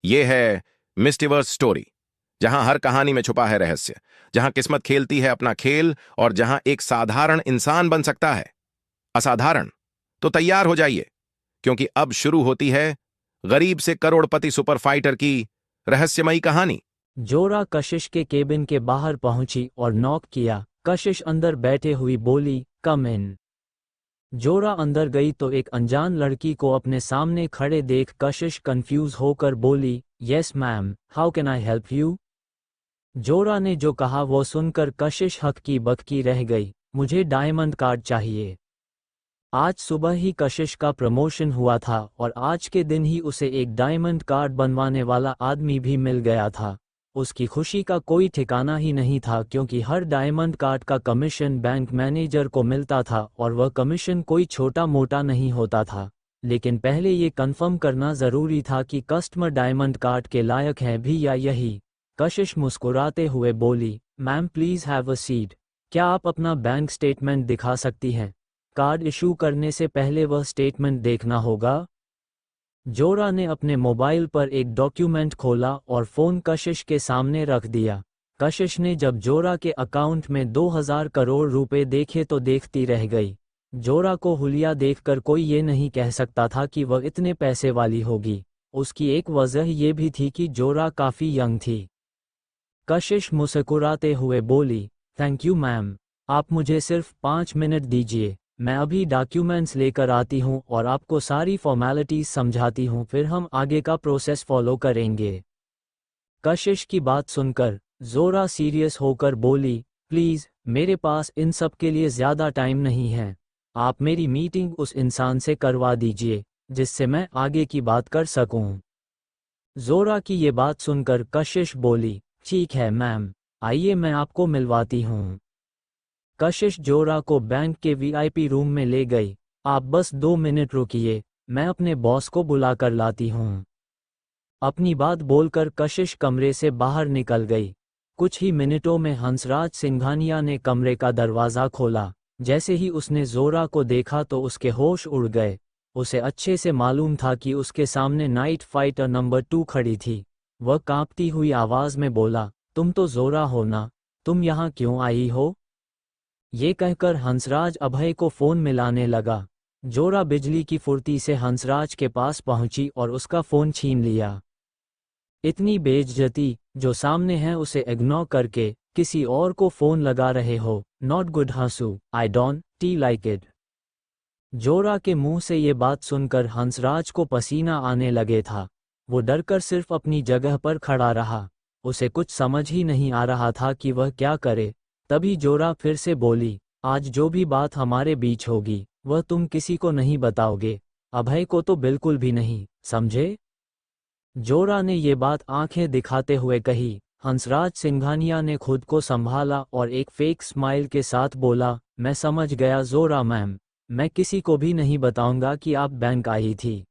ये है मिस्टीवर्स स्टोरी, जहां हर कहानी में छुपा है रहस्य, जहां किस्मत खेलती है अपना खेल और जहां एक साधारण इंसान बन सकता है असाधारण। तो तैयार हो जाइए, क्योंकि अब शुरू होती है गरीब से करोड़पति सुपर फाइटर की रहस्यमयी कहानी। जोरा कशिश के केबिन के बाहर पहुंची और नॉक किया। कशिश अंदर बैठे हुई बोली, कम इन। जोरा अंदर गई तो एक अनजान लड़की को अपने सामने खड़े देख कशिश कंफ्यूज होकर बोली, yes ma'am, how can I help you. जोरा ने जो कहा वो सुनकर कशिश हक्की बक्की रह गई। मुझे डायमंड कार्ड चाहिए। आज सुबह ही कशिश का प्रमोशन हुआ था और आज के दिन ही उसे एक डायमंड कार्ड बनवाने वाला आदमी भी मिल गया था। उसकी खुशी का कोई ठिकाना ही नहीं था, क्योंकि हर डायमंड कार्ड का कमीशन बैंक मैनेजर को मिलता था और वह कमीशन कोई छोटा मोटा नहीं होता था। लेकिन पहले ये कंफर्म करना ज़रूरी था कि कस्टमर डायमंड कार्ड के लायक है भी या यही। कशिश मुस्कुराते हुए बोली, ma'am please have a seat. क्या आप अपना बैंक स्टेटमेंट दिखा सकती हैं? कार्ड इशू करने से पहले वह स्टेटमेंट देखना होगा। जोरा ने अपने मोबाइल पर एक डॉक्यूमेंट खोला और फ़ोन कशिश के सामने रख दिया। कशिश ने जब जोरा के अकाउंट में 2000 करोड़ रुपए देखे तो देखती रह गई। जोरा को हुलिया देखकर कोई ये नहीं कह सकता था कि वह इतने पैसे वाली होगी। उसकी एक वजह ये भी थी कि जोरा काफ़ी यंग थी। कशिश मुस्कुराते हुए बोली, थैंक यू मैम, आप मुझे सिर्फ 5 मिनट दीजिए। मैं अभी डॉक्यूमेंट्स लेकर आती हूँ और आपको सारी फॉर्मेलिटीज समझाती हूँ, फिर हम आगे का प्रोसेस फॉलो करेंगे। कशिश की बात सुनकर जोरा सीरियस होकर बोली, प्लीज़, मेरे पास इन सब के लिए ज़्यादा टाइम नहीं है। आप मेरी मीटिंग उस इंसान से करवा दीजिए जिससे मैं आगे की बात कर सकूं। जोरा की ये बात सुनकर कशिश बोली, ठीक है मैम, आइए मैं आपको मिलवाती हूँ। कशिश जोरा को बैंक के वीआईपी रूम में ले गई। आप बस 2 मिनट रुकिए, मैं अपने बॉस को बुला कर लाती हूँ। अपनी बात बोलकर कशिश कमरे से बाहर निकल गई। कुछ ही मिनटों में हंसराज सिंघानिया ने कमरे का दरवाज़ा खोला। जैसे ही उसने जोरा को देखा तो उसके होश उड़ गए। उसे अच्छे से मालूम था कि उसके सामने नाइट फाइटर नंबर 2 खड़ी थी। वह कांपती हुई आवाज़ में बोला, तुम तो जोरा हो ना? तुम यहाँ क्यों आई हो? ये कहकर हंसराज अभय को फ़ोन मिलाने लगा। जोरा बिजली की फुर्ती से हंसराज के पास पहुंची और उसका फ़ोन छीन लिया। इतनी बेइज्जती, जो सामने है उसे इग्नोर करके किसी और को फ़ोन लगा रहे हो। नॉट गुड हंसू, I don't like it. जोरा के मुंह से ये बात सुनकर हंसराज को पसीना आने लगे था। वो डरकर सिर्फ अपनी जगह पर खड़ा रहा। उसे कुछ समझ ही नहीं आ रहा था कि वह क्या करे। तभी जोरा फिर से बोली, आज जो भी बात हमारे बीच होगी वह तुम किसी को नहीं बताओगे, अभय को तो बिल्कुल भी नहीं, समझे? जोरा ने ये बात आंखें दिखाते हुए कही। हंसराज सिंघानिया ने खुद को संभाला और एक फेक स्माइल के साथ बोला, मैं समझ गया जोरा मैम, मैं किसी को भी नहीं बताऊंगा कि आप बैंक आई थी।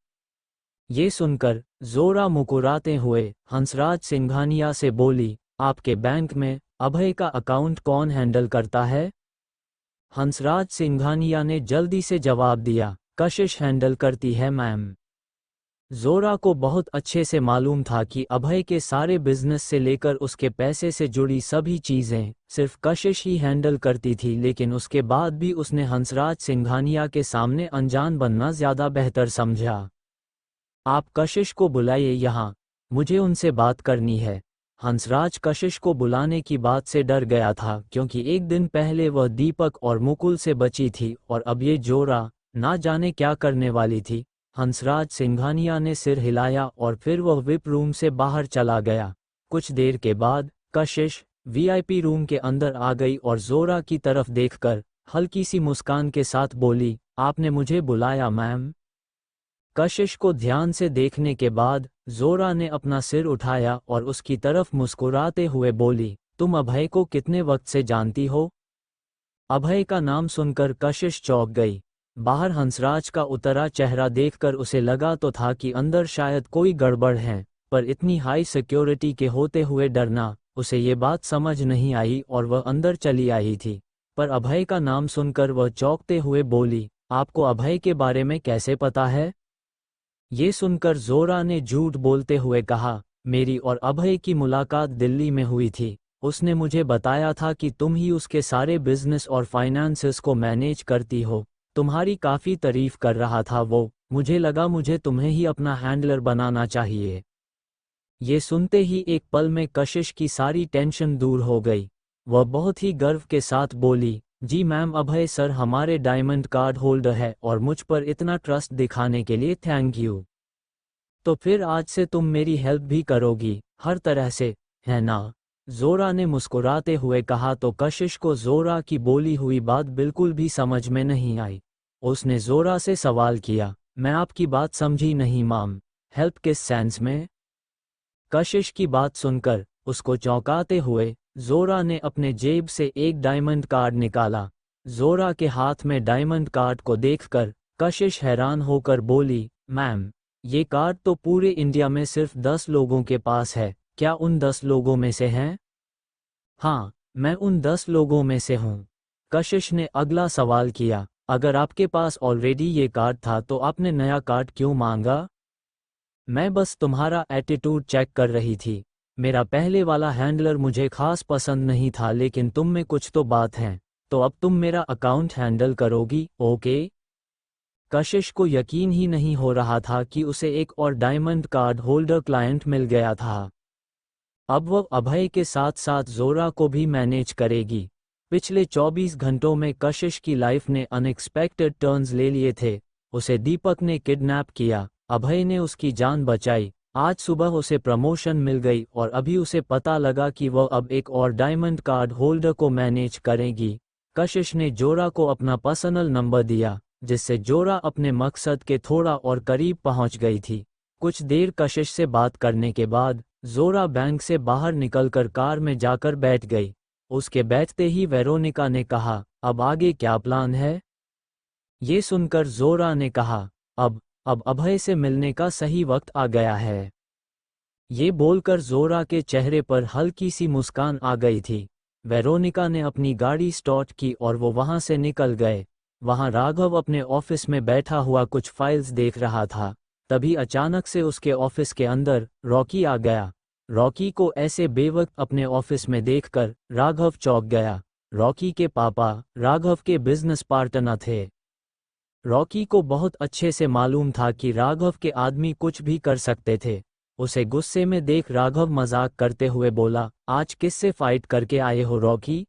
ये सुनकर जोरा मुकुराते हुए हंसराज सिंघानिया से बोली, आपके बैंक में अभय का अकाउंट कौन हैंडल करता है? हंसराज सिंघानिया ने जल्दी से जवाब दिया, कशिश हैंडल करती है मैम। जोरा को बहुत अच्छे से मालूम था कि अभय के सारे बिजनेस से लेकर उसके पैसे से जुड़ी सभी चीज़ें सिर्फ कशिश ही हैंडल करती थी, लेकिन उसके बाद भी उसने हंसराज सिंघानिया के सामने अनजान बनना ज़्यादा बेहतर समझा। आप कशिश को बुलाइए यहाँ, मुझे उनसे बात करनी है। हंसराज कशिश को बुलाने की बात से डर गया था, क्योंकि एक दिन पहले वह दीपक और मुकुल से बची थी और अब ये जोरा ना जाने क्या करने वाली थी। हंसराज सिंघानिया ने सिर हिलाया और फिर वह विप रूम से बाहर चला गया। कुछ देर के बाद कशिश वीआईपी रूम के अंदर आ गई और जोरा की तरफ देखकर हल्की सी मुस्कान के साथ बोली, आपने मुझे बुलाया मैम? कशिश को ध्यान से देखने के बाद जोरा ने अपना सिर उठाया और उसकी तरफ मुस्कुराते हुए बोली, तुम अभय को कितने वक्त से जानती हो? अभय का नाम सुनकर कशिश चौंक गई। बाहर हंसराज का उतरा चेहरा देखकर उसे लगा तो था कि अंदर शायद कोई गड़बड़ है, पर इतनी हाई सिक्योरिटी के होते हुए डरना, उसे ये बात समझ नहीं आई और वह अंदर चली आई थी। पर अभय का नाम सुनकर वह चौंकते हुए बोली, आपको अभय के बारे में कैसे पता है? ये सुनकर जोरा ने झूठ बोलते हुए कहा, मेरी और अभय की मुलाकात दिल्ली में हुई थी। उसने मुझे बताया था कि तुम ही उसके सारे बिजनेस और फाइनेंसेस को मैनेज करती हो। तुम्हारी काफ़ी तारीफ कर रहा था वो। मुझे लगा मुझे तुम्हें ही अपना हैंडलर बनाना चाहिए। ये सुनते ही एक पल में कशिश की सारी टेंशन दूर हो गई। वह बहुत ही गर्व के साथ बोली, जी मैम, अभय सर हमारे डायमंड कार्ड होल्डर है और मुझ पर इतना ट्रस्ट दिखाने के लिए थैंक यू। तो फिर आज से तुम मेरी हेल्प भी करोगी, हर तरह से, है ना? जोरा ने मुस्कुराते हुए कहा तो कशिश को जोरा की बोली हुई बात बिल्कुल भी समझ में नहीं आई। उसने जोरा से सवाल किया, मैं आपकी बात समझी नहीं माम, हेल्प किस सेंस में? कशिश की बात सुनकर उसको चौंकाते हुए जोरा ने अपने जेब से एक डायमंड कार्ड निकाला। जोरा के हाथ में डायमंड कार्ड को देखकर कशिश हैरान होकर बोली, मैम, ये कार्ड तो पूरे इंडिया में सिर्फ 10 लोगों के पास है, क्या उन 10 लोगों में से हैं? हाँ, मैं उन 10 लोगों में से हूँ। कशिश ने अगला सवाल किया, अगर आपके पास ऑलरेडी ये कार्ड था तो आपने नया कार्ड क्यों मांगा? मैं बस तुम्हारा एटीट्यूड चेक कर रही थी। मेरा पहले वाला हैंडलर मुझे खास पसंद नहीं था, लेकिन तुम में कुछ तो बात है, तो अब तुम मेरा अकाउंट हैंडल करोगी, ओके? कशिश को यकीन ही नहीं हो रहा था कि उसे एक और डायमंड कार्ड होल्डर क्लाइंट मिल गया था। अब वह अभय के साथ साथ जोरा को भी मैनेज करेगी। पिछले 24 घंटों में कशिश की लाइफ ने अनएक्सपेक्टेड टर्न्स ले लिए थे। उसे दीपक ने किडनैप किया, अभय ने उसकी जान बचाई, आज सुबह उसे प्रमोशन मिल गई और अभी उसे पता लगा कि वह अब एक और डायमंड कार्ड होल्डर को मैनेज करेगी। कशिश ने जोरा को अपना पर्सनल नंबर दिया, जिससे जोरा अपने मकसद के थोड़ा और करीब पहुंच गई थी। कुछ देर कशिश से बात करने के बाद जोरा बैंक से बाहर निकलकर कार में जाकर बैठ गई। उसके बैठते ही वेरोनिका ने कहा, अब आगे क्या प्लान है? ये सुनकर जोरा ने कहा, अब अभय से मिलने का सही वक्त आ गया है। ये बोलकर जोरा के चेहरे पर हल्की सी मुस्कान आ गई थी। वेरोनिका ने अपनी गाड़ी स्टार्ट की और वो वहां से निकल गए। वहां राघव अपने ऑफिस में बैठा हुआ कुछ फाइल्स देख रहा था। तभी अचानक से उसके ऑफिस के अंदर रॉकी आ गया। रॉकी को ऐसे बेवक्त अपने ऑफिस में देखकर राघव चौंक गया। रॉकी के पापा राघव के बिजनेस पार्टनर थे। रॉकी को बहुत अच्छे से मालूम था कि राघव के आदमी कुछ भी कर सकते थे। उसे गुस्से में देख राघव मजाक करते हुए बोला, आज किससे फाइट करके आए हो रॉकी?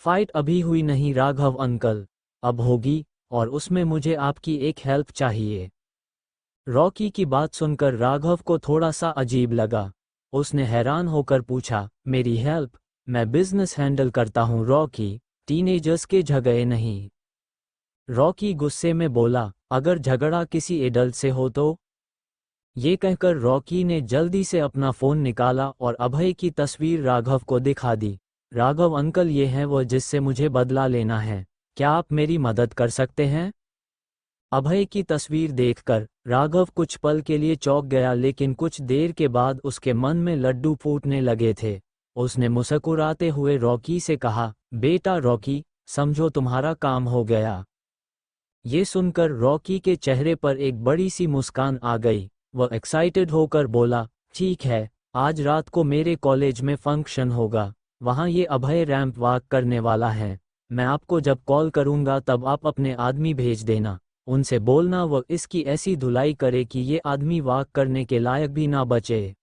फाइट अभी हुई नहीं राघव अंकल, अब होगी, और उसमें मुझे आपकी एक हेल्प चाहिए। रॉकी की बात सुनकर राघव को थोड़ा सा अजीब लगा। उसने हैरान होकर पूछा, मेरी हेल्प? मैं बिजनेस हैंडल करता हूँ रॉकी, टीनेजर्स के झगड़े नहीं। रॉकी गुस्से में बोला, अगर झगड़ा किसी एडल्ट से हो तो? ये कहकर रॉकी ने जल्दी से अपना फ़ोन निकाला और अभय की तस्वीर राघव को दिखा दी। राघव अंकल, ये हैं वो जिससे मुझे बदला लेना है, क्या आप मेरी मदद कर सकते हैं? अभय की तस्वीर देखकर राघव कुछ पल के लिए चौंक गया, लेकिन कुछ देर के बाद उसके मन में लड्डू फूटने लगे थे। उसने मुस्कुराते हुए रॉकी से कहा, बेटा रॉकी, समझो तुम्हारा काम हो गया। ये सुनकर रॉकी के चेहरे पर एक बड़ी सी मुस्कान आ गई। वह एक्साइटेड होकर बोला, ठीक है, आज रात को मेरे कॉलेज में फंक्शन होगा, वहाँ ये अभय रैंप वॉक करने वाला है। मैं आपको जब कॉल करूँगा तब आप अपने आदमी भेज देना, उनसे बोलना वह इसकी ऐसी धुलाई करे कि ये आदमी वॉक करने के लायक भी ना बचे।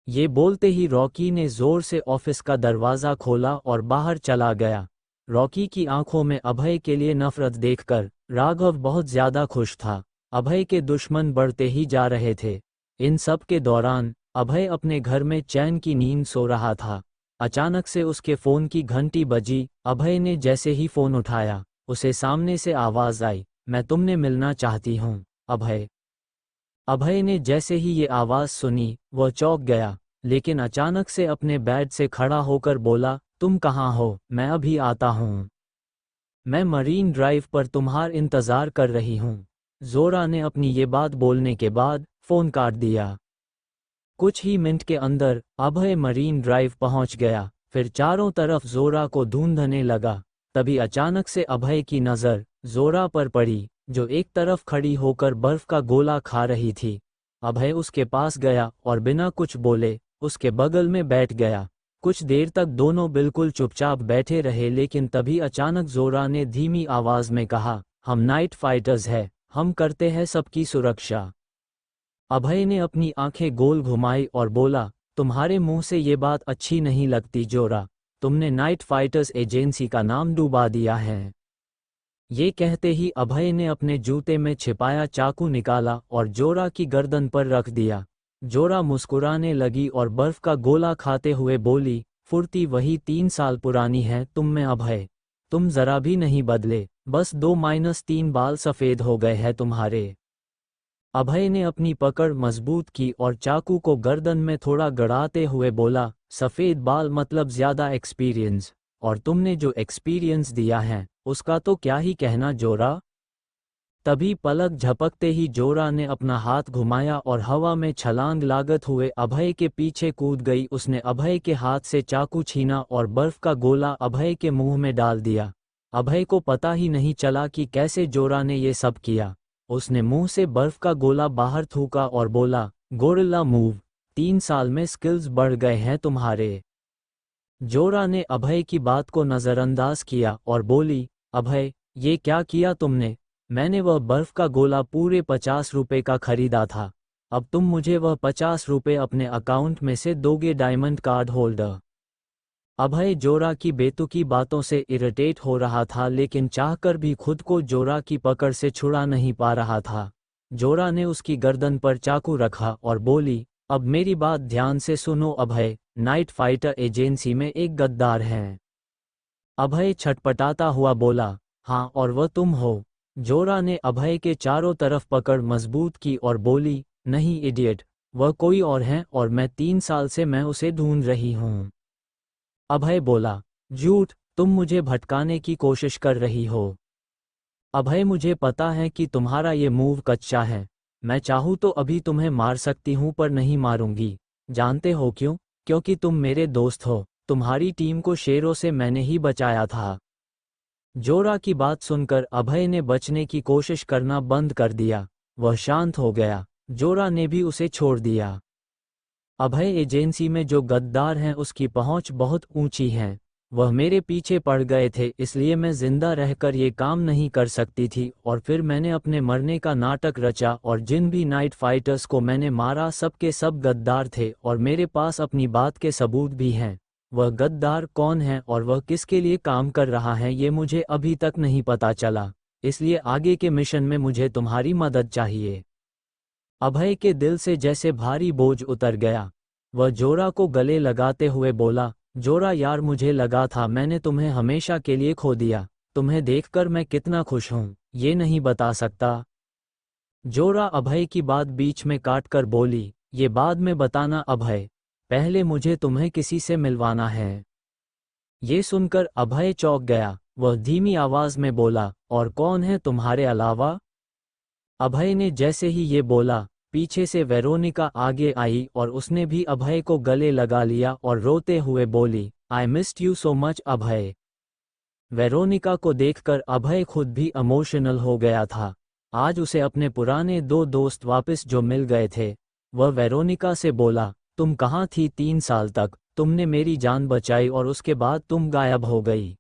ये बोलते ही रॉकी ने जोर से ऑफिस का दरवाज़ा खोला और बाहर चला गया। रॉकी की आंखों में अभय के लिए नफरत देखकर राघव बहुत ज्यादा खुश था। अभय के दुश्मन बढ़ते ही जा रहे थे। इन सब के दौरान अभय अपने घर में चैन की नींद सो रहा था। अचानक से उसके फोन की घंटी बजी। अभय ने जैसे ही फोन उठाया, उसे सामने से आवाज आई, मैं तुमने मिलना चाहती हूँ अभय। अभय ने जैसे ही ये आवाज सुनी वह चौंक गया, लेकिन अचानक से अपने बेड से खड़ा होकर बोला, तुम कहाँ हो? मैं अभी आता हूँ। मैं मरीन ड्राइव पर तुम्हार इंतजार कर रही हूँ। जोरा ने अपनी ये बात बोलने के बाद फोन काट दिया। कुछ ही मिनट के अंदर अभय मरीन ड्राइव पहुंच गया, फिर चारों तरफ जोरा को ढूंढने लगा। तभी अचानक से अभय की नज़र जोरा पर पड़ी, जो एक तरफ खड़ी होकर बर्फ का गोला खा रही थी। अभय उसके पास गया और बिना कुछ बोले उसके बगल में बैठ गया। कुछ देर तक दोनों बिल्कुल चुपचाप बैठे रहे, लेकिन तभी अचानक जोरा ने धीमी आवाज में कहा, हम नाइट फाइटर्स हैं, हम करते हैं सबकी सुरक्षा। अभय ने अपनी आंखें गोल घुमाई और बोला, तुम्हारे मुंह से ये बात अच्छी नहीं लगती जोरा, तुमने नाइट फाइटर्स एजेंसी का नाम डुबा दिया है। ये कहते ही अभय ने अपने जूते में छिपाया चाकू निकाला और जोरा की गर्दन पर रख दिया। जोरा मुस्कुराने लगी और बर्फ का गोला खाते हुए बोली, फुर्ती वही 3 साल पुरानी है तुम में अभय, तुम जरा भी नहीं बदले, बस 2-3 बाल सफ़ेद हो गए हैं तुम्हारे। अभय ने अपनी पकड़ मजबूत की और चाकू को गर्दन में थोड़ा गड़ाते हुए बोला, सफ़ेद बाल मतलब ज़्यादा एक्सपीरियंस, और तुमने जो एक्सपीरियंस दिया है उसका तो क्या ही कहना जोरा। तभी पलक झपकते ही जोरा ने अपना हाथ घुमाया और हवा में छलांग लागत हुए अभय के पीछे कूद गई। उसने अभय के हाथ से चाकू छीना और बर्फ का गोला अभय के मुंह में डाल दिया। अभय को पता ही नहीं चला कि कैसे जोरा ने ये सब किया। उसने मुंह से बर्फ का गोला बाहर थूका और बोला, गोरिल्ला मूव, 3 साल में स्किल्स बढ़ गए हैं तुम्हारे। जोरा ने अभय की बात को नज़रअंदाज किया और बोली, अभय ये क्या किया तुमने, मैंने वह बर्फ का गोला पूरे 50 रुपए का खरीदा था, अब तुम मुझे वह 50 रुपए अपने अकाउंट में से दोगे डायमंड कार्ड होल्डर। अभय जोरा की बेतुकी बातों से इरिटेट हो रहा था, लेकिन चाहकर भी खुद को जोरा की पकड़ से छुड़ा नहीं पा रहा था। जोरा ने उसकी गर्दन पर चाकू रखा और बोली, अब मेरी बात ध्यान से सुनो अभय, नाइट फाइटर एजेंसी में एक गद्दार हैं। अभय छटपटाता हुआ बोला, हाँ और वह तुम हो। जोरा ने अभय के चारों तरफ पकड़ मजबूत की और बोली, नहीं इडियट, वह कोई और है और मैं 3 साल से मैं उसे ढूंढ रही हूँ। अभय बोला, झूठ, तुम मुझे भटकाने की कोशिश कर रही हो। अभय मुझे पता है कि तुम्हारा ये मूव कच्चा है, मैं चाहूँ तो अभी तुम्हें मार सकती हूँ पर नहीं मारूंगी। जानते हो क्यों? क्योंकि तुम मेरे दोस्त हो, तुम्हारी टीम को शेरों से मैंने ही बचाया था। जोरा की बात सुनकर अभय ने बचने की कोशिश करना बंद कर दिया, वह शांत हो गया। जोरा ने भी उसे छोड़ दिया। अभय एजेंसी में जो गद्दार हैं उसकी पहुंच बहुत ऊंची है। वह मेरे पीछे पड़ गए थे, इसलिए मैं जिंदा रहकर ये काम नहीं कर सकती थी और फिर मैंने अपने मरने का नाटक रचा और जिन भी नाइट फाइटर्स को मैंने मारा सब के सब गद्दार थे और मेरे पास अपनी बात के सबूत भी हैं। वह गद्दार कौन है और वह किसके लिए काम कर रहा है ये मुझे अभी तक नहीं पता चला, इसलिए आगे के मिशन में मुझे तुम्हारी मदद चाहिए। अभय के दिल से जैसे भारी बोझ उतर गया। वह जोरा को गले लगाते हुए बोला, जोरा यार, मुझे लगा था मैंने तुम्हें हमेशा के लिए खो दिया। तुम्हें देखकर मैं कितना खुश हूँ ये नहीं बता सकता। जोरा अभय की बात बीच में काटकर बोली, ये बाद में बताना अभय, पहले मुझे तुम्हें किसी से मिलवाना है। ये सुनकर अभय चौंक गया। वह धीमी आवाज में बोला, और कौन है तुम्हारे अलावा? अभय ने जैसे ही ये बोला, पीछे से वेरोनिका आगे आई और उसने भी अभय को गले लगा लिया और रोते हुए बोली, I missed you so much Abhay. Veronica को देखकर अभय खुद भी इमोशनल हो गया था। आज उसे अपने पुराने 2 दोस्त वापस जो मिल गए थे। वह वेरोनिका से बोला, तुम कहाँ थी 3 साल तक, तुमने मेरी जान बचाई और उसके बाद तुम गायब हो गई।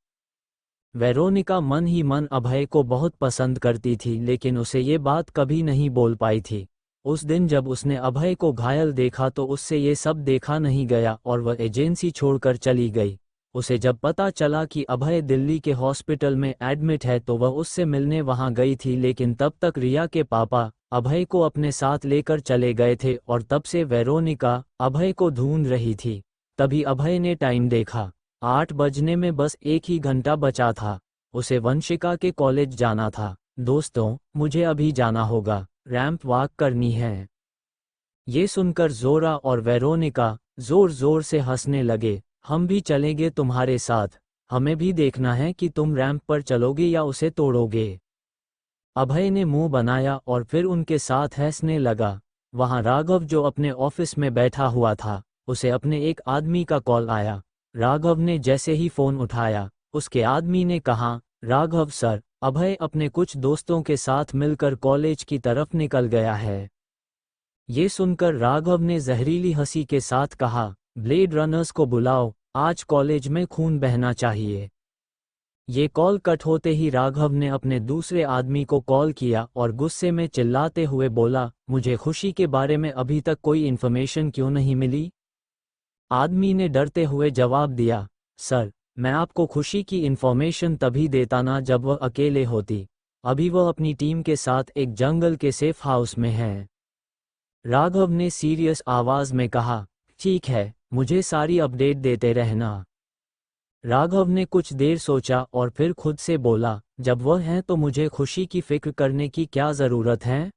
वेरोनिका मन ही मन अभय को बहुत पसंद करती थी, लेकिन उसे ये बात कभी नहीं बोल पाई थी। उस दिन जब उसने अभय को घायल देखा तो उससे ये सब देखा नहीं गया और वह एजेंसी छोड़कर चली गई। उसे जब पता चला कि अभय दिल्ली के हॉस्पिटल में एडमिट है तो वह उससे मिलने वहां गई थी, लेकिन तब तक रिया के पापा अभय को अपने साथ लेकर चले गए थे और तब से वेरोनिका अभय को ढूंढ रही थी। तभी अभय ने टाइम देखा, 8 बजने में बस 1 ही घंटा बचा था। उसे वंशिका के कॉलेज जाना था। दोस्तों, मुझे अभी जाना होगा, रैंप वॉक करनी है। ये सुनकर जोरा और वेरोनिका जोर जोर से हंसने लगे। हम भी चलेंगे तुम्हारे साथ, हमें भी देखना है कि तुम रैंप पर चलोगे या उसे तोड़ोगे। अभय ने मुंह बनाया और फिर उनके साथ हंसने लगा। वहां राघव जो अपने ऑफिस में बैठा हुआ था, उसे अपने एक आदमी का कॉल आया। राघव ने जैसे ही फोन उठाया, उसके आदमी ने कहा, राघव सर, अभय अपने कुछ दोस्तों के साथ मिलकर कॉलेज की तरफ निकल गया है। ये सुनकर राघव ने जहरीली हंसी के साथ कहा, ब्लेड रनर्स को बुलाओ, आज कॉलेज में खून बहना चाहिए। ये कॉल कट होते ही राघव ने अपने दूसरे आदमी को कॉल किया और गुस्से में चिल्लाते हुए बोला, मुझे खुशी के बारे में अभी तक कोई इन्फॉर्मेशन क्यों नहीं मिली? आदमी ने डरते हुए जवाब दिया, सर, मैं आपको खुशी की इन्फॉर्मेशन तभी देता ना जब वह अकेले होती। अभी वह अपनी टीम के साथ एक जंगल के सेफ हाउस में है। राघव ने सीरियस आवाज में कहा, ठीक है, मुझे सारी अपडेट देते रहना। राघव ने कुछ देर सोचा और फिर खुद से बोला, जब वह है तो मुझे खुशी की फिक्र करने की क्या जरूरत है?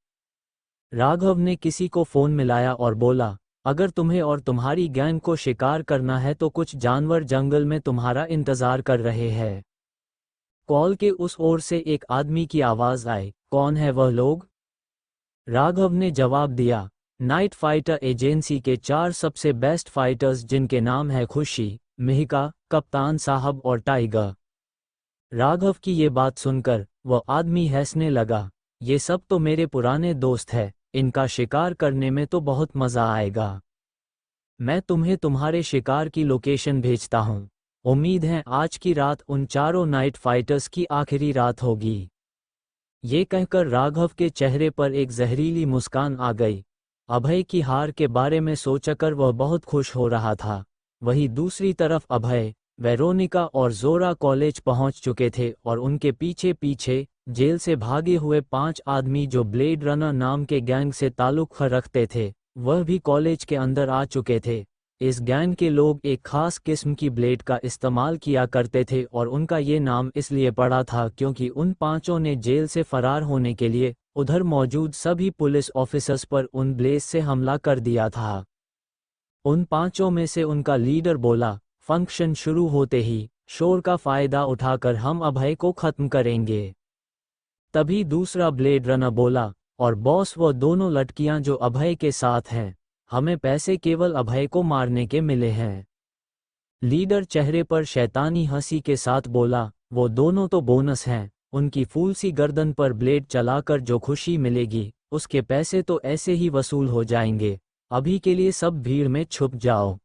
राघव ने किसी को फोन मिलाया और बोला, अगर तुम्हें और तुम्हारी गैंग को शिकार करना है तो कुछ जानवर जंगल में तुम्हारा इंतजार कर रहे हैं। कॉल के उस ओर से एक आदमी की आवाज आई, कौन है वह लोग? राघव ने जवाब दिया, नाइट फाइटर एजेंसी के 4 सबसे बेस्ट फाइटर्स जिनके नाम है खुशी, मिहिका, कप्तान साहब और टाइगर। राघव की ये बात सुनकर वह आदमी हंसने लगा, ये सब तो मेरे पुराने दोस्त हैं, इनका शिकार करने में तो बहुत मजा आएगा। मैं तुम्हें तुम्हारे शिकार की लोकेशन भेजता हूँ। उम्मीद है आज की रात उन चारों नाइट फाइटर्स की आखिरी रात होगी। ये कहकर राघव के चेहरे पर एक जहरीली मुस्कान आ गई। अभय की हार के बारे में सोचकर वह बहुत खुश हो रहा था। वहीं दूसरी तरफ अभय, वेरोनिका और जोरा कॉलेज पहुंच चुके थे और उनके पीछे पीछे जेल से भागे हुए 5 आदमी जो ब्लेड रनर नाम के गैंग से ताल्लुक रखते थे, वह भी कॉलेज के अंदर आ चुके थे। इस गैंग के लोग एक खास किस्म की ब्लेड का इस्तेमाल किया करते थे और उनका ये नाम इसलिए पड़ा था क्योंकि उन 5 ने जेल से फरार होने के लिए उधर मौजूद सभी पुलिस ऑफिसर्स पर उन ब्लेड से हमला कर दिया था। उन 5 में से उनका लीडर बोला, फंक्शन शुरू होते ही शोर का फायदा उठाकर हम अभय को खत्म करेंगे। तभी दूसरा ब्लेड रनर बोला, और बॉस, वो दोनों लड़कियां जो अभय के साथ हैं, हमें पैसे केवल अभय को मारने के मिले हैं। लीडर चेहरे पर शैतानी हंसी के साथ बोला, वो दोनों तो बोनस हैं, उनकी फूल सी गर्दन पर ब्लेड चलाकर जो खुशी मिलेगी उसके पैसे तो ऐसे ही वसूल हो जाएंगे। अभी के लिए सब भीड़ में छुप जाओ।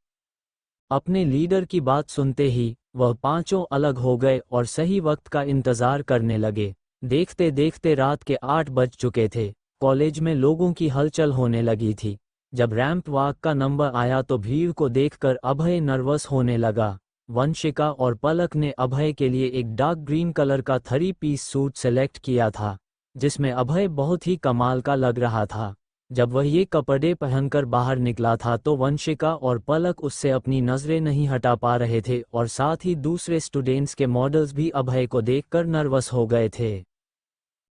अपने लीडर की बात सुनते ही वह 5 अलग हो गए और सही वक्त का इंतजार करने लगे। देखते देखते रात के 8 बज चुके थे। कॉलेज में लोगों की हलचल होने लगी थी। जब रैंप वॉक का नंबर आया तो भीड़ को देखकर अभय नर्वस होने लगा। वंशिका और पलक ने अभय के लिए एक डार्क ग्रीन कलर का 3 पीस सूट सेलेक्ट किया था, जिसमें अभय बहुत ही कमाल का लग रहा था। जब वह ये कपड़े पहनकर बाहर निकला था तो वंशिका और पलक उससे अपनी नजरें नहीं हटा पा रहे थे और साथ ही दूसरे स्टूडेंट्स के मॉडल्स भी अभय को देखकर नर्वस हो गए थे।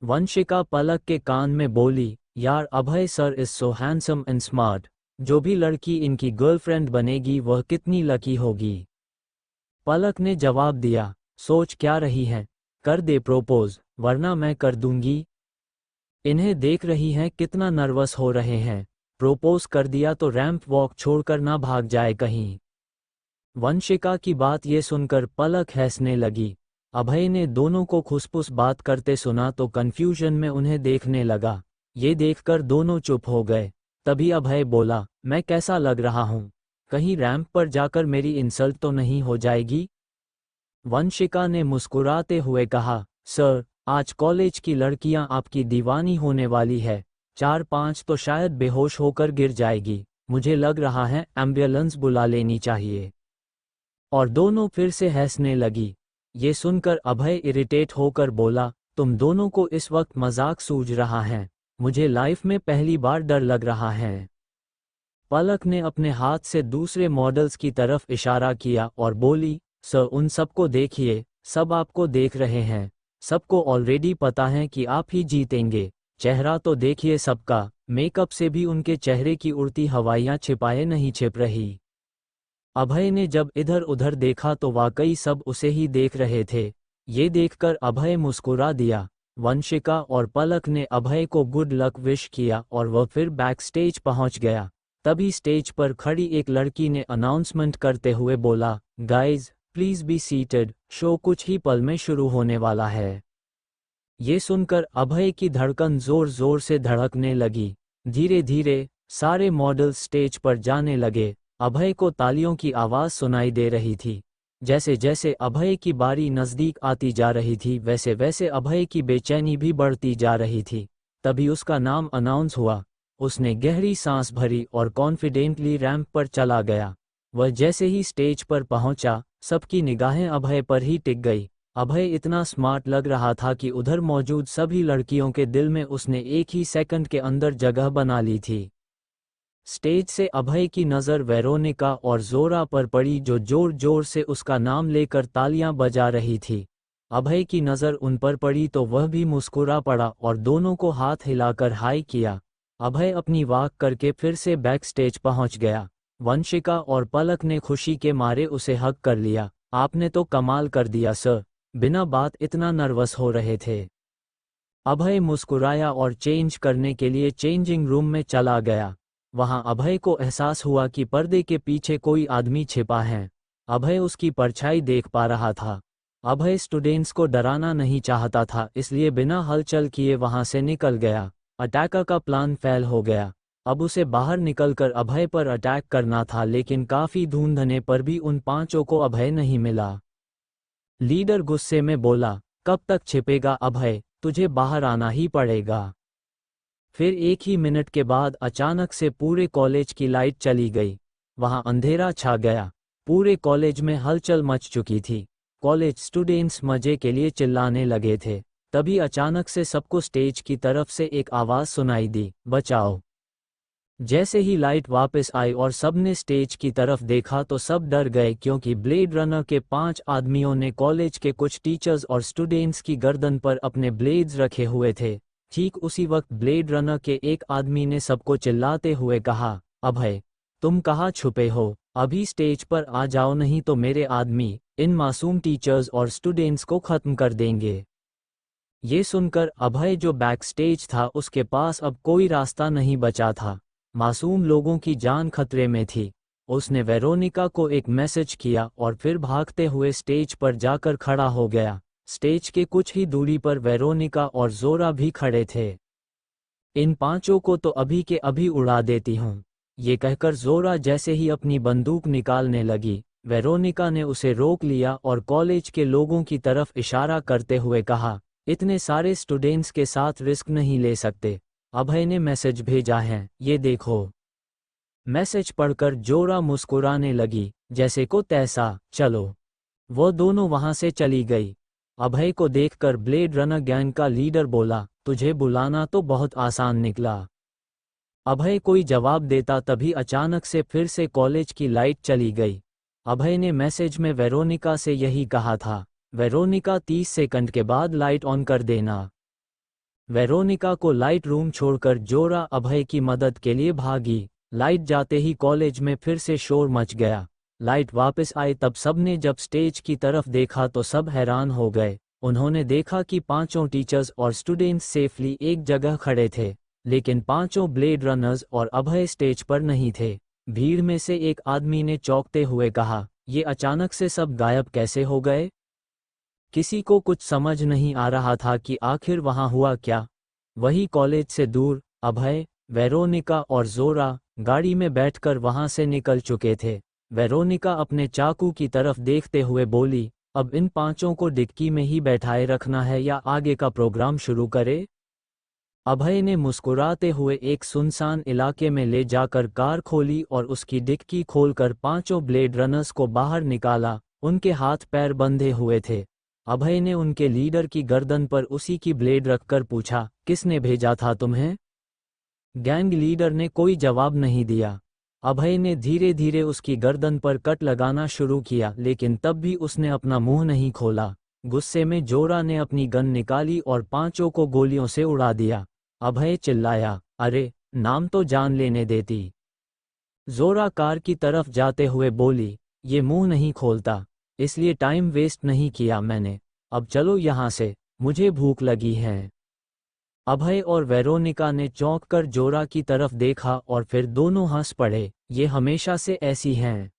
वंशिका पलक के कान में बोली, यार Abhay sir is so handsome and smart, जो भी लड़की इनकी गर्लफ्रेंड बनेगी वह कितनी लकी होगी। पलक ने जवाब दिया, सोच क्या रही है, कर दे प्रोपोज, वरना मैं कर दूंगी। इन्हें देख रही हैं कितना नर्वस हो रहे हैं, प्रोपोज कर दिया तो रैंप वॉक छोड़कर ना भाग जाए कहीं। वंशिका की बात ये सुनकर पलक हंसने लगी। अभय ने दोनों को खुसपुस बात करते सुना तो कंफ्यूजन में उन्हें देखने लगा। ये देखकर दोनों चुप हो गए। तभी अभय बोला, मैं कैसा लग रहा हूँ, कहीं रैंप पर जाकर मेरी इंसल्ट तो नहीं हो जाएगी? वंशिका ने मुस्कुराते हुए कहा, सर, आज कॉलेज की लड़कियां आपकी दीवानी होने वाली है, 4-5 तो शायद बेहोश होकर गिर जाएगी, मुझे लग रहा है एम्बुलेंस बुला लेनी चाहिए। और दोनों फिर से हंसने लगी। ये सुनकर अभय इरिटेट होकर बोला, तुम दोनों को इस वक्त मजाक सूझ रहा है, मुझे लाइफ में पहली बार डर लग रहा है। पलक ने अपने हाथ से दूसरे मॉडल्स की तरफ इशारा किया और बोली, सर उन सबको देखिए, सब आपको देख रहे हैं, सबको ऑलरेडी पता है कि आप ही जीतेंगे। चेहरा तो देखिए सबका, मेकअप से भी उनके चेहरे की उड़ती हवाइयां छिपाए नहीं छिप रही। अभय ने जब इधर उधर देखा तो वाकई सब उसे ही देख रहे थे। ये देखकर अभय मुस्कुरा दिया। वंशिका और पलक ने अभय को गुड लक विश किया और वह फिर बैक स्टेज पहुंच गया। तभी स्टेज पर खड़ी एक लड़की ने अनाउंसमेंट करते हुए बोला, guys please be seated, show कुछ ही पल में शुरू होने वाला है। ये सुनकर अभय की धड़कन जोर जोर से धड़कने लगी। धीरे धीरे सारे मॉडल स्टेज पर जाने लगे। अभय को तालियों की आवाज़ सुनाई दे रही थी। जैसे जैसे अभय की बारी नज़दीक आती जा रही थी वैसे वैसे अभय की बेचैनी भी बढ़ती जा रही थी। तभी उसका नाम अनाउंस हुआ। उसने गहरी सांस भरी और कॉन्फिडेंटली रैंप पर चला गया। वह जैसे ही स्टेज पर पहुंचा, सबकी निगाहें अभय पर ही टिक गई। अभय इतना स्मार्ट लग रहा था कि उधर मौजूद सभी लड़कियों के दिल में उसने एक ही सेकंड के अंदर जगह बना ली थी। स्टेज से अभय की नज़र वेरोनिका और जोरा पर पड़ी जो जोर जोर से उसका नाम लेकर तालियां बजा रही थी। अभय की नज़र उन पर पड़ी तो वह भी मुस्कुरा पड़ा और दोनों को हाथ हिलाकर हाय किया। अभय अपनी वॉक करके फिर से बैक स्टेज पहुंच गया। वंशिका और पलक ने खुशी के मारे उसे हग कर लिया। आपने तो कमाल कर दिया सर, बिना बात इतना नर्वस हो रहे थे। अभय मुस्कुराया और चेंज करने के लिए चेंजिंग रूम में चला गया। वहां अभय को एहसास हुआ कि पर्दे के पीछे कोई आदमी छिपा है। अभय उसकी परछाई देख पा रहा था। अभय स्टूडेंट्स को डराना नहीं चाहता था, इसलिए बिना हलचल किए वहां से निकल गया। अटैक का प्लान फेल हो गया। अब उसे बाहर निकलकर अभय पर अटैक करना था, लेकिन काफी ढूंढने पर भी उन पांचों को अभय नहीं मिला। लीडर गुस्से में बोला, कब तक छिपेगा अभय, तुझे बाहर आना ही पड़ेगा। फिर एक ही मिनट के बाद अचानक से पूरे कॉलेज की लाइट चली गई। वहां अंधेरा छा गया। पूरे कॉलेज में हलचल मच चुकी थी। कॉलेज स्टूडेंट्स मजे के लिए चिल्लाने लगे थे। तभी अचानक से सबको स्टेज की तरफ से एक आवाज सुनाई दी, बचाओ। जैसे ही लाइट वापस आई और सबने स्टेज की तरफ देखा तो सब डर गए, क्योंकि ब्लेड रनर के 5 आदमियों ने कॉलेज के कुछ टीचर्स और स्टूडेंट्स की गर्दन पर अपने ब्लेड्स रखे हुए थे। ठीक उसी वक्त ब्लेड रनर के एक आदमी ने सबको चिल्लाते हुए कहा, अभय, तुम कहाँ छुपे हो? अभी स्टेज पर आ जाओ, नहीं तो मेरे आदमी इन मासूम टीचर्स और स्टूडेंट्स को खत्म कर देंगे। ये सुनकर अभय जो बैक स्टेज था, उसके पास अब कोई रास्ता नहीं बचा था। मासूम लोगों की जान खतरे में थी। उसने वेरोनिका को एक मैसेज किया और फिर भागते हुए स्टेज पर जाकर खड़ा हो गया। स्टेज के कुछ ही दूरी पर वेरोनिका और जोरा भी खड़े थे। इन पांचों को तो अभी के अभी उड़ा देती हूँ, ये कहकर जोरा जैसे ही अपनी बंदूक निकालने लगी, वेरोनिका ने उसे रोक लिया और कॉलेज के लोगों की तरफ इशारा करते हुए कहा, इतने सारे स्टूडेंट्स के साथ रिस्क नहीं ले सकते। अभय ने मैसेज भेजा है, ये देखो। मैसेज पढ़कर जोरा मुस्कुराने लगी, जैसे को तैसा, चलो। वो दोनों वहां से चली गई। अभय को देखकर ब्लेड रनर गैंग का लीडर बोला, तुझे बुलाना तो बहुत आसान निकला। अभय कोई जवाब देता तभी अचानक से फिर से कॉलेज की लाइट चली गई। अभय ने मैसेज में वेरोनिका से यही कहा था, वेरोनिका 30 सेकंड के बाद लाइट ऑन कर देना। वेरोनिका को लाइट रूम छोड़कर जोरा अभय की मदद के लिए भागी। लाइट जाते ही कॉलेज में फिर से शोर मच गया। लाइट वापस आई तब सबने जब स्टेज की तरफ देखा तो सब हैरान हो गए। उन्होंने देखा कि पांचों टीचर्स और स्टूडेंट्स सेफली एक जगह खड़े थे, लेकिन पांचों ब्लेड रनर्स और अभय स्टेज पर नहीं थे। भीड़ में से एक आदमी ने चौंकते हुए कहा, ये अचानक से सब गायब कैसे हो गए? किसी को कुछ समझ नहीं आ रहा था कि आखिर वहां हुआ क्या। वही कॉलेज से दूर अभय, वेरोनिका और जोरा गाड़ी में बैठकर वहां से निकल चुके थे। वेरोनिका अपने चाकू की तरफ देखते हुए बोली, अब इन पांचों को डिक्की में ही बैठाए रखना है या आगे का प्रोग्राम शुरू करे? अभय ने मुस्कुराते हुए एक सुनसान इलाके में ले जाकर कार खोली और उसकी डिक्की खोलकर पांचों ब्लेड रनर्स को बाहर निकाला। उनके हाथ पैर बंधे हुए थे। अभय ने उनके लीडर की गर्दन पर उसी की ब्लेड रखकर पूछा, किसने भेजा था तुम्हें? गैंग लीडर ने कोई जवाब नहीं दिया। अभय ने धीरे धीरे उसकी गर्दन पर कट लगाना शुरू किया, लेकिन तब भी उसने अपना मुंह नहीं खोला। गुस्से में जोरा ने अपनी गन निकाली और पांचों को गोलियों से उड़ा दिया। अभय चिल्लाया, अरे, नाम तो जान लेने देती। जोरा कार की तरफ जाते हुए बोली, ये मुंह नहीं खोलता, इसलिए टाइम वेस्ट नहीं किया मैंने। अब चलो यहाँ से, मुझे भूख लगी है। अभय और वेरोनिका ने चौंक कर जोरा की तरफ देखा और फिर दोनों हंस पड़े, ये हमेशा से ऐसी हैं।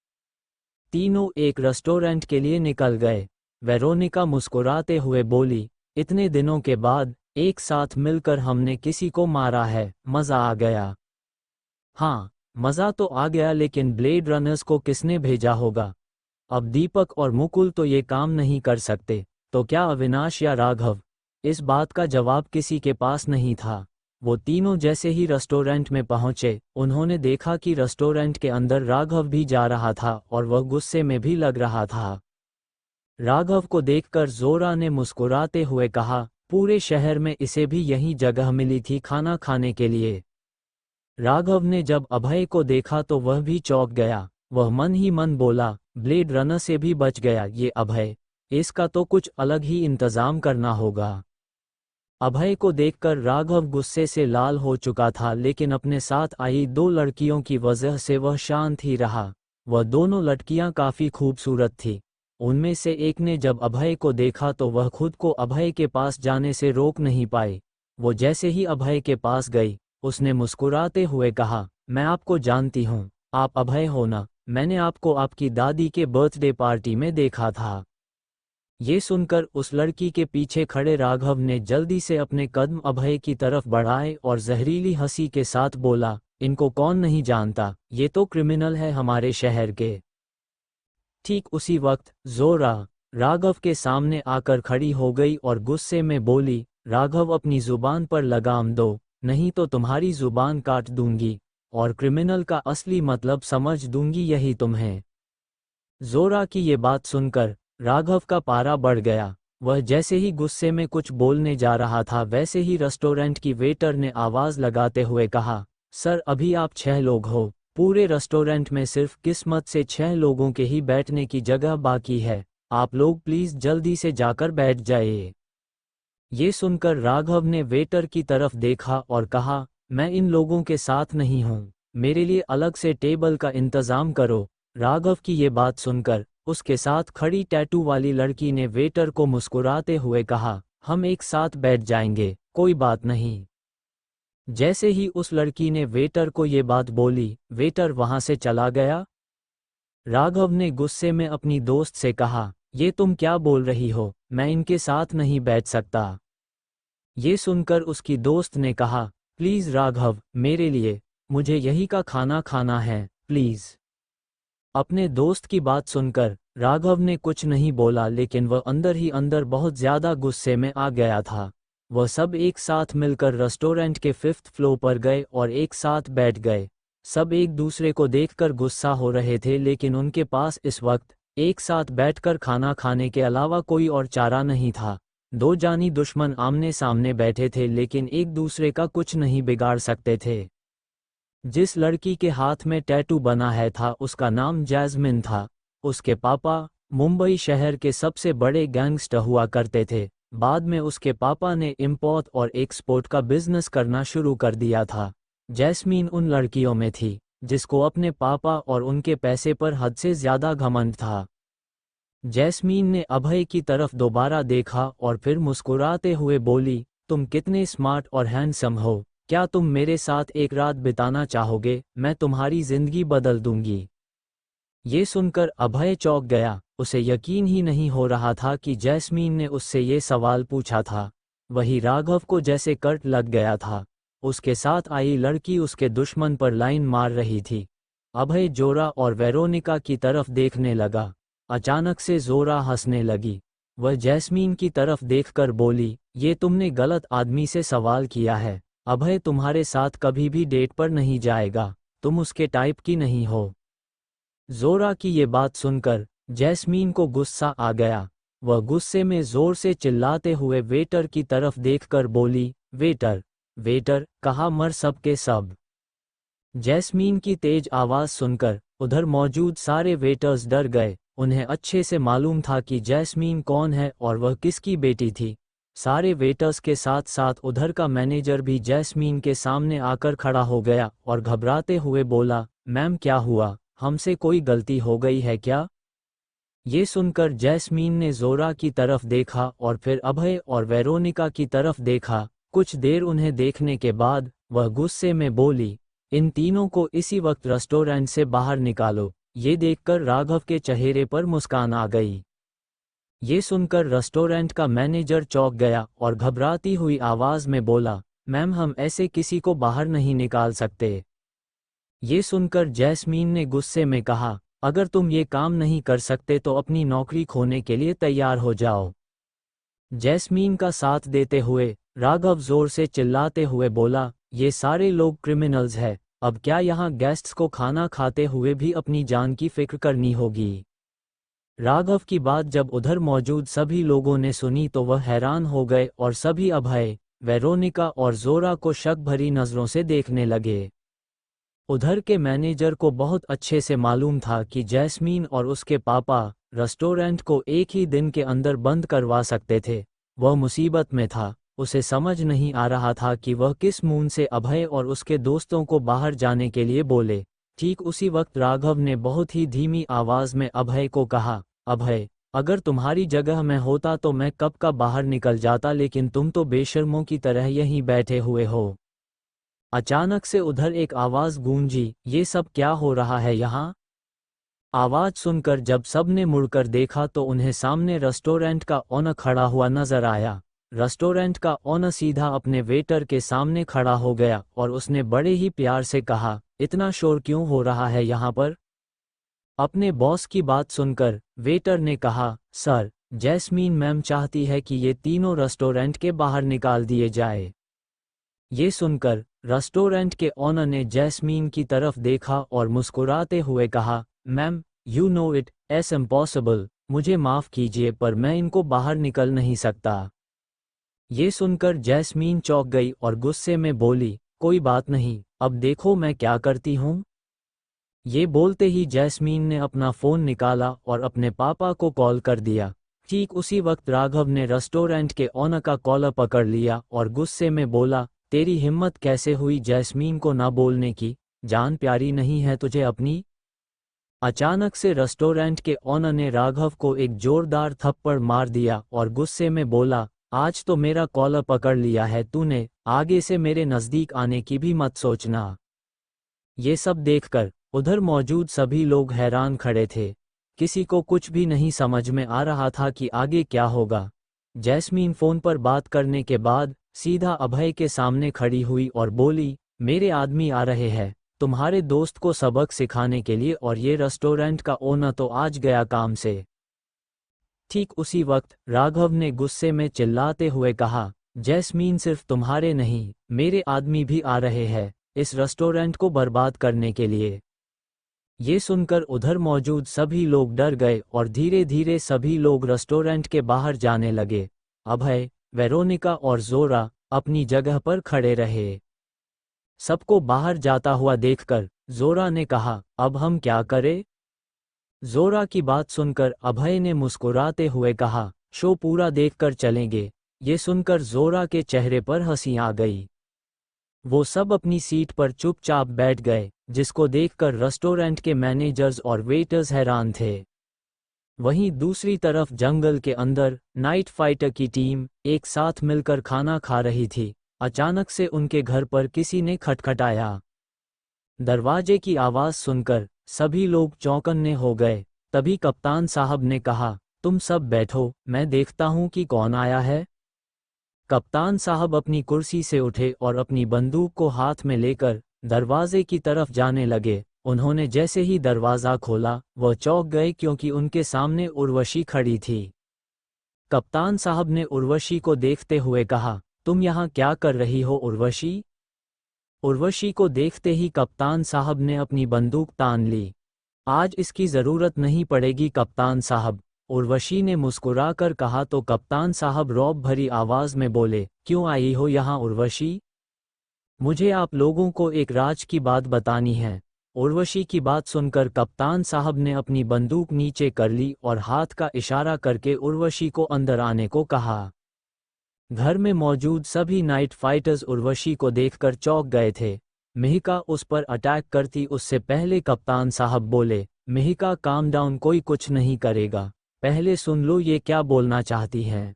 तीनों एक रेस्टोरेंट के लिए निकल गए। वेरोनिका मुस्कुराते हुए बोली, इतने दिनों के बाद एक साथ मिलकर हमने किसी को मारा है, मज़ा आ गया। हाँ, मज़ा तो आ गया, लेकिन ब्लेड रनर्स को किसने भेजा होगा? अब दीपक और मुकुल तो ये काम नहीं कर सकते, तो क्या अविनाश या राघव? इस बात का जवाब किसी के पास नहीं था। वो तीनों जैसे ही रेस्टोरेंट में पहुंचे, उन्होंने देखा कि रेस्टोरेंट के अंदर राघव भी जा रहा था और वह गुस्से में भी लग रहा था। राघव को देखकर जोरा ने मुस्कुराते हुए कहा, पूरे शहर में इसे भी यही जगह मिली थी खाना खाने के लिए। राघव ने जब अभय को देखा तो वह भी चौंक गया। वह मन ही मन बोला, ब्लेड रनर से भी बच गया ये अभय, इसका तो कुछ अलग ही इंतजाम करना होगा। अभय को देखकर राघव गुस्से से लाल हो चुका था, लेकिन अपने साथ आई दो लड़कियों की वजह से वह शांत ही रहा। वह दोनों लड़कियां काफी खूबसूरत थी। उनमें से एक ने जब अभय को देखा तो वह खुद को अभय के पास जाने से रोक नहीं पाई। वो जैसे ही अभय के पास गई, उसने मुस्कुराते हुए कहा, मैं आपको जानती हूँ, आप अभय हो ना? मैंने आपको आपकी दादी के बर्थडे पार्टी में देखा था। ये सुनकर उस लड़की के पीछे खड़े राघव ने जल्दी से अपने कदम अभय की तरफ बढ़ाए और जहरीली हंसी के साथ बोला, इनको कौन नहीं जानता, ये तो क्रिमिनल है हमारे शहर के। ठीक उसी वक्त जोरा राघव के सामने आकर खड़ी हो गई और गुस्से में बोली, राघव अपनी जुबान पर लगाम दो, नहीं तो तुम्हारी जुबान काट दूंगी और क्रिमिनल का असली मतलब समझ दूंगी, यही तुम्हें। जोरा की ये बात सुनकर राघव का पारा बढ़ गया। वह जैसे ही गुस्से में कुछ बोलने जा रहा था, वैसे ही रेस्टोरेंट की वेटर ने आवाज लगाते हुए कहा, सर अभी आप 6 लोग हो, पूरे रेस्टोरेंट में सिर्फ किस्मत से 6 लोगों के ही बैठने की जगह बाकी है, आप लोग प्लीज जल्दी से जाकर बैठ जाइए। ये सुनकर राघव ने वेटर की तरफ देखा और कहा, मैं इन लोगों के साथ नहीं हूँ, मेरे लिए अलग से टेबल का इंतजाम करो। राघव की ये बात सुनकर उसके साथ खड़ी टैटू वाली लड़की ने वेटर को मुस्कुराते हुए कहा, हम एक साथ बैठ जाएंगे, कोई बात नहीं। जैसे ही उस लड़की ने वेटर को ये बात बोली, वेटर वहां से चला गया। राघव ने गुस्से में अपनी दोस्त से कहा, ये तुम क्या बोल रही हो, मैं इनके साथ नहीं बैठ सकता। ये सुनकर उसकी दोस्त ने कहा, प्लीज राघव, मेरे लिए, मुझे यही का खाना खाना है, प्लीज। अपने दोस्त की बात सुनकर राघव ने कुछ नहीं बोला, लेकिन वह अंदर ही अंदर बहुत ज्यादा गुस्से में आ गया था। वह सब एक साथ मिलकर रेस्टोरेंट के 5th फ्लोर पर गए और एक साथ बैठ गए। सब एक दूसरे को देखकर गुस्सा हो रहे थे, लेकिन उनके पास इस वक्त एक साथ बैठकर खाना खाने के अलावा कोई और चारा नहीं था। दो जानी दुश्मन आमने सामने बैठे थे, लेकिन एक दूसरे का कुछ नहीं बिगाड़ सकते थे। जिस लड़की के हाथ में टैटू बना है था, उसका नाम जैस्मिन था। उसके पापा मुंबई शहर के सबसे बड़े गैंगस्टर हुआ करते थे। बाद में उसके पापा ने इंपोर्ट और एक्सपोर्ट का बिजनेस करना शुरू कर दिया था। जैस्मीन उन लड़कियों में थी जिसको अपने पापा और उनके पैसे पर हद से ज्यादा घमंड था। जैस्मीन ने अभय की तरफ दोबारा देखा और फिर मुस्कुराते हुए बोली, तुम कितने स्मार्ट और हैंडसम हो, क्या तुम मेरे साथ एक रात बिताना चाहोगे? मैं तुम्हारी जिंदगी बदल दूंगी। ये सुनकर अभय चौंक गया। उसे यकीन ही नहीं हो रहा था कि जैस्मीन ने उससे ये सवाल पूछा था। वही राघव को जैसे कट लग गया था। उसके साथ आई लड़की उसके दुश्मन पर लाइन मार रही थी। अभय जोरा और वेरोनिका की तरफ देखने लगा। अचानक से जोरा हंसने लगी। वह जैस्मीन की तरफ देखकर बोली, ये तुमने गलत आदमी से सवाल किया है। अभय तुम्हारे साथ कभी भी डेट पर नहीं जाएगा, तुम उसके टाइप की नहीं हो। जोरा की ये बात सुनकर जैस्मीन को गुस्सा आ गया। वह गुस्से में जोर से चिल्लाते हुए वेटर की तरफ देखकर बोली, वेटर, वेटर, कहाँ मर सबके सब। जैस्मीन की तेज आवाज सुनकर उधर मौजूद सारे वेटर्स डर गए। उन्हें अच्छे से मालूम था कि जैस्मीन कौन है और वह किसकी बेटी थी। सारे वेटर्स के साथ साथ उधर का मैनेजर भी जैस्मीन के सामने आकर खड़ा हो गया और घबराते हुए बोला, मैम क्या हुआ, हमसे कोई गलती हो गई है क्या? ये सुनकर जैस्मीन ने जोरा की तरफ देखा और फिर अभय और वेरोनिका की तरफ देखा। कुछ देर उन्हें देखने के बाद वह गुस्से में बोली, इन तीनों को इसी वक्त रेस्टोरेंट से बाहर निकालो। ये देखकर राघव के चेहरे पर मुस्कान आ गई। ये सुनकर रेस्टोरेंट का मैनेजर चौंक गया और घबराती हुई आवाज में बोला, मैम हम ऐसे किसी को बाहर नहीं निकाल सकते। ये सुनकर जैस्मीन ने गुस्से में कहा, अगर तुम ये काम नहीं कर सकते तो अपनी नौकरी खोने के लिए तैयार हो जाओ। जैस्मीन का साथ देते हुए राघव जोर से चिल्लाते हुए बोला, ये सारे लोग क्रिमिनल्स हैं, अब क्या यहाँ गेस्ट्स को खाना खाते हुए भी अपनी जान की फिक्र करनी होगी। राघव की बात जब उधर मौजूद सभी लोगों ने सुनी तो वह हैरान हो गए और सभी अभय, वेरोनिका और जोरा को शक भरी नजरों से देखने लगे। उधर के मैनेजर को बहुत अच्छे से मालूम था कि जैस्मीन और उसके पापा रेस्टोरेंट को एक ही दिन के अंदर बंद करवा सकते थे। वह मुसीबत में था, उसे समझ नहीं आ रहा था कि वह किस मुंह से अभय और उसके दोस्तों को बाहर जाने के लिए बोले। ठीक उसी वक्त राघव ने बहुत ही धीमी आवाज में अभय को कहा, अभय, अगर तुम्हारी जगह मैं होता तो मैं कब का बाहर निकल जाता, लेकिन तुम तो बेशर्मों की तरह यहीं बैठे हुए हो। अचानक से उधर एक आवाज गूंजी, ये सब क्या हो रहा है यहाँ? आवाज सुनकर जब सबने मुड़कर देखा तो उन्हें सामने रेस्टोरेंट का ओनर खड़ा हुआ नजर आया। रेस्टोरेंट का ओनर सीधा अपने वेटर के सामने खड़ा हो गया और उसने बड़े ही प्यार से कहा, इतना शोर क्यों हो रहा है यहाँ पर? अपने बॉस की बात सुनकर वेटर ने कहा, सर, जैस्मीन मैम चाहती है कि ये तीनों रेस्टोरेंट के बाहर निकाल दिए जाए। ये सुनकर रेस्टोरेंट के ओनर ने जैस्मीन की तरफ देखा और मुस्कुराते हुए कहा, ma'am, you know it is impossible, मुझे माफ कीजिए पर मैं इनको बाहर निकल नहीं सकता। ये सुनकर जैस्मीन चौंक गई और गुस्से में बोली, कोई बात नहीं, अब देखो मैं क्या करती हूँ। ये बोलते ही जैस्मीन ने अपना फ़ोन निकाला और अपने पापा को कॉल कर दिया। ठीक उसी वक्त राघव ने रेस्टोरेंट के ओनर का कॉलर पकड़ लिया और गुस्से में बोला, तेरी हिम्मत कैसे हुई जैस्मीन को ना बोलने की, जान प्यारी नहीं है तुझे अपनी? अचानक से रेस्टोरेंट के ओनर ने राघव को एक जोरदार थप्पड़ मार दिया और गुस्से में बोला, आज तो मेरा कॉलर पकड़ लिया है तूने, आगे से मेरे नज़दीक आने की भी मत सोचना। ये सब देखकर उधर मौजूद सभी लोग हैरान खड़े थे। किसी को कुछ भी नहीं समझ में आ रहा था कि आगे क्या होगा। जैस्मीन फ़ोन पर बात करने के बाद सीधा अभय के सामने खड़ी हुई और बोली, मेरे आदमी आ रहे हैं तुम्हारे दोस्त को सबक सिखाने के लिए, और ये रेस्टोरेंट का ओनर तो आज गया काम से। ठीक उसी वक्त राघव ने गुस्से में चिल्लाते हुए कहा, जैस्मीन सिर्फ तुम्हारे नहीं, मेरे आदमी भी आ रहे हैं इस रेस्टोरेंट को बर्बाद करने के लिए। ये सुनकर उधर मौजूद सभी लोग डर गए और धीरे धीरे सभी लोग रेस्टोरेंट के बाहर जाने लगे। अभय, वेरोनिका और जोरा अपनी जगह पर खड़े रहे। सबको बाहर जाता हुआ देखकर जोरा ने कहा, अब हम क्या करें? जोरा की बात सुनकर अभय ने मुस्कुराते हुए कहा, शो पूरा देखकर चलेंगे। ये सुनकर जोरा के चेहरे पर हंसी आ गई। वो सब अपनी सीट पर चुपचाप बैठ गए, जिसको देखकर रेस्टोरेंट के मैनेजर्स और वेटर्स हैरान थे। वहीं दूसरी तरफ जंगल के अंदर नाइट फाइटर की टीम एक साथ मिलकर खाना खा रही थी। अचानक से उनके घर पर किसी ने खटखटाया। दरवाजे की आवाज सुनकर सभी लोग चौंकन्ने हो गए। तभी कप्तान साहब ने कहा, तुम सब बैठो, मैं देखता हूं कि कौन आया है। कप्तान साहब अपनी कुर्सी से उठे और अपनी बंदूक को हाथ में लेकर दरवाजे की तरफ जाने लगे। उन्होंने जैसे ही दरवाज़ा खोला वह चौंक गए क्योंकि उनके सामने उर्वशी खड़ी थी। कप्तान साहब ने उर्वशी को देखते हुए कहा, तुम यहाँ क्या कर रही हो उर्वशी? उर्वशी को देखते ही कप्तान साहब ने अपनी बंदूक तान ली। आज इसकी ज़रूरत नहीं पड़ेगी कप्तान साहब, उर्वशी ने मुस्कुराकर कहा। तो कप्तान साहब रौब भरी आवाज़ में बोले, क्यों आई हो यहाँ उर्वशी? मुझे आप लोगों को एक राज की बात बतानी है। उर्वशी की बात सुनकर कप्तान साहब ने अपनी बंदूक नीचे कर ली और हाथ का इशारा करके उर्वशी को अंदर आने को कहा। घर में मौजूद सभी नाइट फाइटर्स उर्वशी को देखकर चौंक गए थे। मिहिका उस पर अटैक करती उससे पहले कप्तान साहब बोले, मिहिका काम डाउन, कोई कुछ नहीं करेगा, पहले सुन लो ये क्या बोलना चाहती हैं।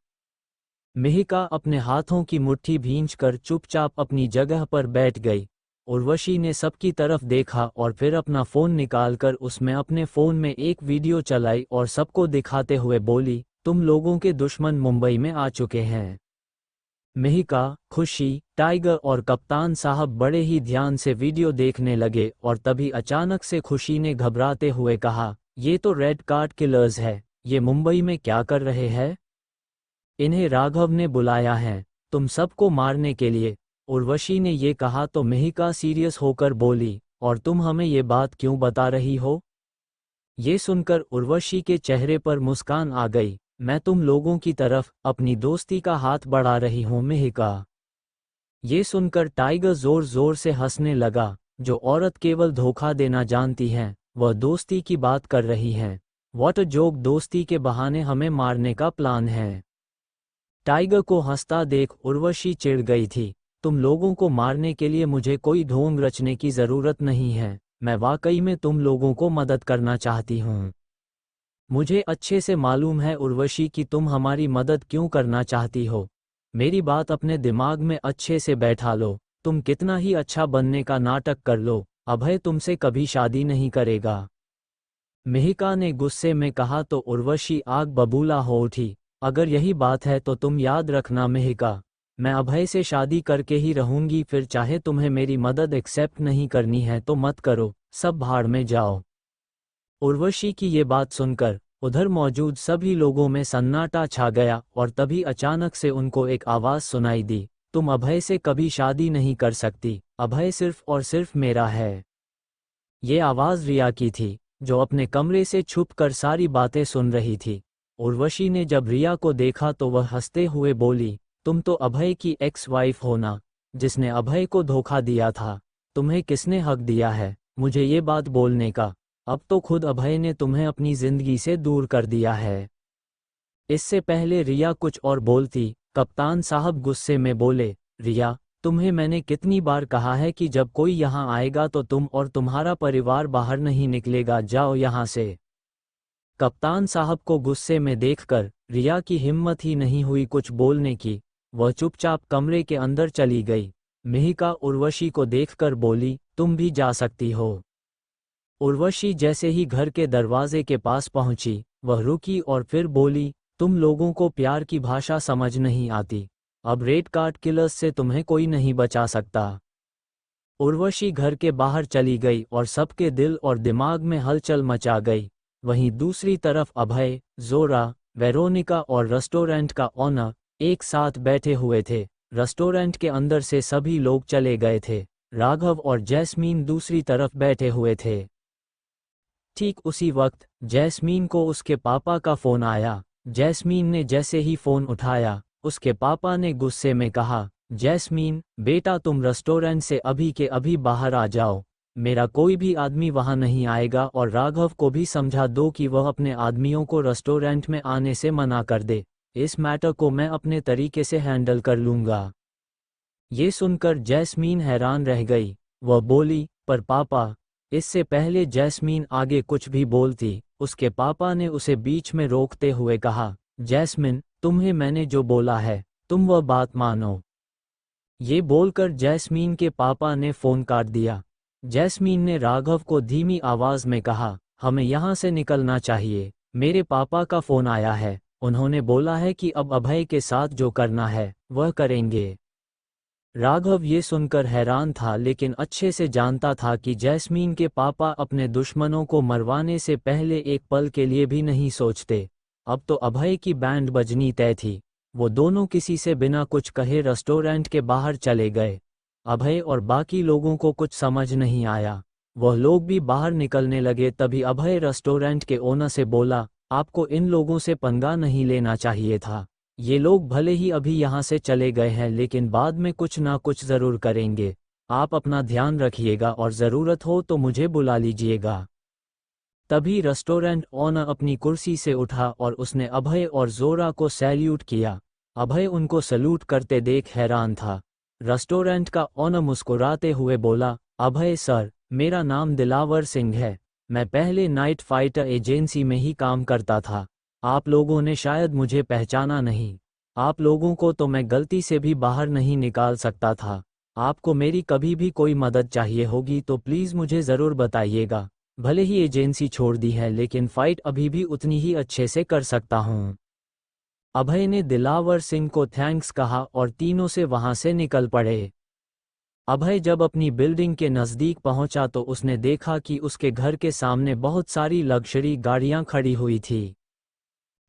मिहिका अपने हाथों की मुट्ठी भींचकर चुपचाप अपनी जगह पर बैठ गई। उर्वशी ने सबकी तरफ देखा और फिर अपना फ़ोन निकालकर उसमें अपने फ़ोन में एक वीडियो चलाई और सबको दिखाते हुए बोली, तुम लोगों के दुश्मन मुंबई में आ चुके हैं। मिहिका, खुशी, टाइगर और कप्तान साहब बड़े ही ध्यान से वीडियो देखने लगे और तभी अचानक से खुशी ने घबराते हुए कहा, ये तो रेड कार्ड किलर्स है, ये मुंबई में क्या कर रहे हैं? इन्हें राघव ने बुलाया है तुम सबको मारने के लिए। उर्वशी ने ये कहा तो मिहिका सीरियस होकर बोली, और तुम हमें ये बात क्यों बता रही हो? ये सुनकर उर्वशी के चेहरे पर मुस्कान आ गई। मैं तुम लोगों की तरफ अपनी दोस्ती का हाथ बढ़ा रही हूँ मिहिका। ये सुनकर टाइगर जोर जोर से हंसने लगा। जो औरत केवल धोखा देना जानती है वह दोस्ती की बात कर रही है। व्हाट अ जोक, दोस्ती के बहाने हमें मारने का प्लान है। टाइगर को हंसता देख उर्वशी चिढ़ गई थी। तुम लोगों को मारने के लिए मुझे कोई ढोंग रचने की जरूरत नहीं है। मैं वाकई में तुम लोगों को मदद करना चाहती हूँ। मुझे अच्छे से मालूम है उर्वशी कि तुम हमारी मदद क्यों करना चाहती हो। मेरी बात अपने दिमाग में अच्छे से बैठा लो। तुम कितना ही अच्छा बनने का नाटक कर लो, अभय तुमसे कभी शादी नहीं करेगा। मिहिका ने गुस्से में कहा तो उर्वशी आग बबूला हो उठी। अगर यही बात है तो तुम याद रखना मिहिका, मैं अभय से शादी करके ही रहूंगी, फिर चाहे तुम्हें मेरी मदद एक्सेप्ट नहीं करनी है तो मत करो, सब भाड़ में जाओ। उर्वशी की ये बात सुनकर उधर मौजूद सभी लोगों में सन्नाटा छा गया और तभी अचानक से उनको एक आवाज सुनाई दी, तुम अभय से कभी शादी नहीं कर सकती, अभय सिर्फ और सिर्फ मेरा है। ये आवाज रिया की थी, जो अपने कमरे से छुपकर सारी बातें सुन रही थी। उर्वशी ने जब रिया को देखा तो वह हंसते हुए बोली, तुम तो अभय की एक्स वाइफ हो ना, जिसने अभय को धोखा दिया था। तुम्हें किसने हक दिया है मुझे ये बात बोलने का? अब तो खुद अभय ने तुम्हें अपनी जिंदगी से दूर कर दिया है। इससे पहले रिया कुछ और बोलती, कप्तान साहब गुस्से में बोले, रिया, तुम्हें मैंने कितनी बार कहा है कि जब कोई यहाँ आएगा तो तुम और तुम्हारा परिवार बाहर नहीं निकलेगा, जाओ यहाँ से। कप्तान साहब को गुस्से में देखकर रिया की हिम्मत ही नहीं हुई कुछ बोलने की। वह चुपचाप कमरे के अंदर चली गई। मिहिका उर्वशी को देखकर बोली, तुम भी जा सकती हो। उर्वशी जैसे ही घर के दरवाजे के पास पहुंची, वह रुकी और फिर बोली, तुम लोगों को प्यार की भाषा समझ नहीं आती। अब रेड कार्ड किलर्स से तुम्हें कोई नहीं बचा सकता। उर्वशी घर के बाहर चली गई और सबके दिल और दिमाग में हलचल मचा गई। वहीं दूसरी तरफ अभय, जोरा, वेरोनिका और रेस्टोरेंट का ऑनर एक साथ बैठे हुए थे। रेस्टोरेंट के अंदर से सभी लोग चले गए थे। राघव और जैस्मीन दूसरी तरफ बैठे हुए थे। ठीक उसी वक्त जैस्मीन को उसके पापा का फोन आया। जैस्मीन ने जैसे ही फोन उठाया, उसके पापा ने गुस्से में कहा, जैस्मीन बेटा, तुम रेस्टोरेंट से अभी के अभी बाहर आ जाओ। मेरा कोई भी आदमी वहां नहीं आएगा और राघव को भी समझा दो कि वह अपने आदमियों को रेस्टोरेंट में आने से मना कर दे। इस मैटर को मैं अपने तरीके से हैंडल कर लूंगा। ये सुनकर जैस्मीन हैरान रह गई। वह बोली, पर पापा। इससे पहले जैस्मीन आगे कुछ भी बोलती, उसके पापा ने उसे बीच में रोकते हुए कहा, जैस्मिन, तुम्हें मैंने जो बोला है तुम वह बात मानो। ये बोलकर जैस्मीन के पापा ने फोन काट दिया। जैस्मीन ने राघव को धीमी आवाज में कहा, हमें यहाँ से निकलना चाहिए, मेरे पापा का फोन आया है, उन्होंने बोला है कि अब अभय के साथ जो करना है वह करेंगे। राघव ये सुनकर हैरान था, लेकिन अच्छे से जानता था कि जैस्मीन के पापा अपने दुश्मनों को मरवाने से पहले एक पल के लिए भी नहीं सोचते। अब तो अभय की बैंड बजनी तय थी। वो दोनों किसी से बिना कुछ कहे रेस्टोरेंट के बाहर चले गए। अभय और बाकी लोगों को कुछ समझ नहीं आया। वह लोग भी बाहर निकलने लगे। तभी अभय रेस्टोरेंट के ओनर से बोला, आपको इन लोगों से पंगा नहीं लेना चाहिए था। ये लोग भले ही अभी यहाँ से चले गए हैं, लेकिन बाद में कुछ ना कुछ ज़रूर करेंगे। आप अपना ध्यान रखिएगा और ज़रूरत हो तो मुझे बुला लीजिएगा। तभी रेस्टोरेंट ओनर अपनी कुर्सी से उठा और उसने अभय और जोरा को सैल्यूट किया। अभय उनको सैल्यूट करते देख हैरान था। रेस्टोरेंट का ओनर मुस्कुराते हुए बोला, अभय सर, मेरा नाम दिलावर सिंह है। मैं पहले नाइट फाइटर एजेंसी में ही काम करता था। आप लोगों ने शायद मुझे पहचाना नहीं। आप लोगों को तो मैं गलती से भी बाहर नहीं निकाल सकता था। आपको मेरी कभी भी कोई मदद चाहिए होगी तो प्लीज़ मुझे ज़रूर बताइएगा। भले ही एजेंसी छोड़ दी है, लेकिन फ़ाइट अभी भी उतनी ही अच्छे से कर सकता हूँ। अभय ने दिलावर सिंह को थैंक्स कहा और तीनों से वहां से निकल पड़े। अभय जब अपनी बिल्डिंग के नज़दीक पहुंचा तो उसने देखा कि उसके घर के सामने बहुत सारी लग्जरी गाड़ियां खड़ी हुई थी।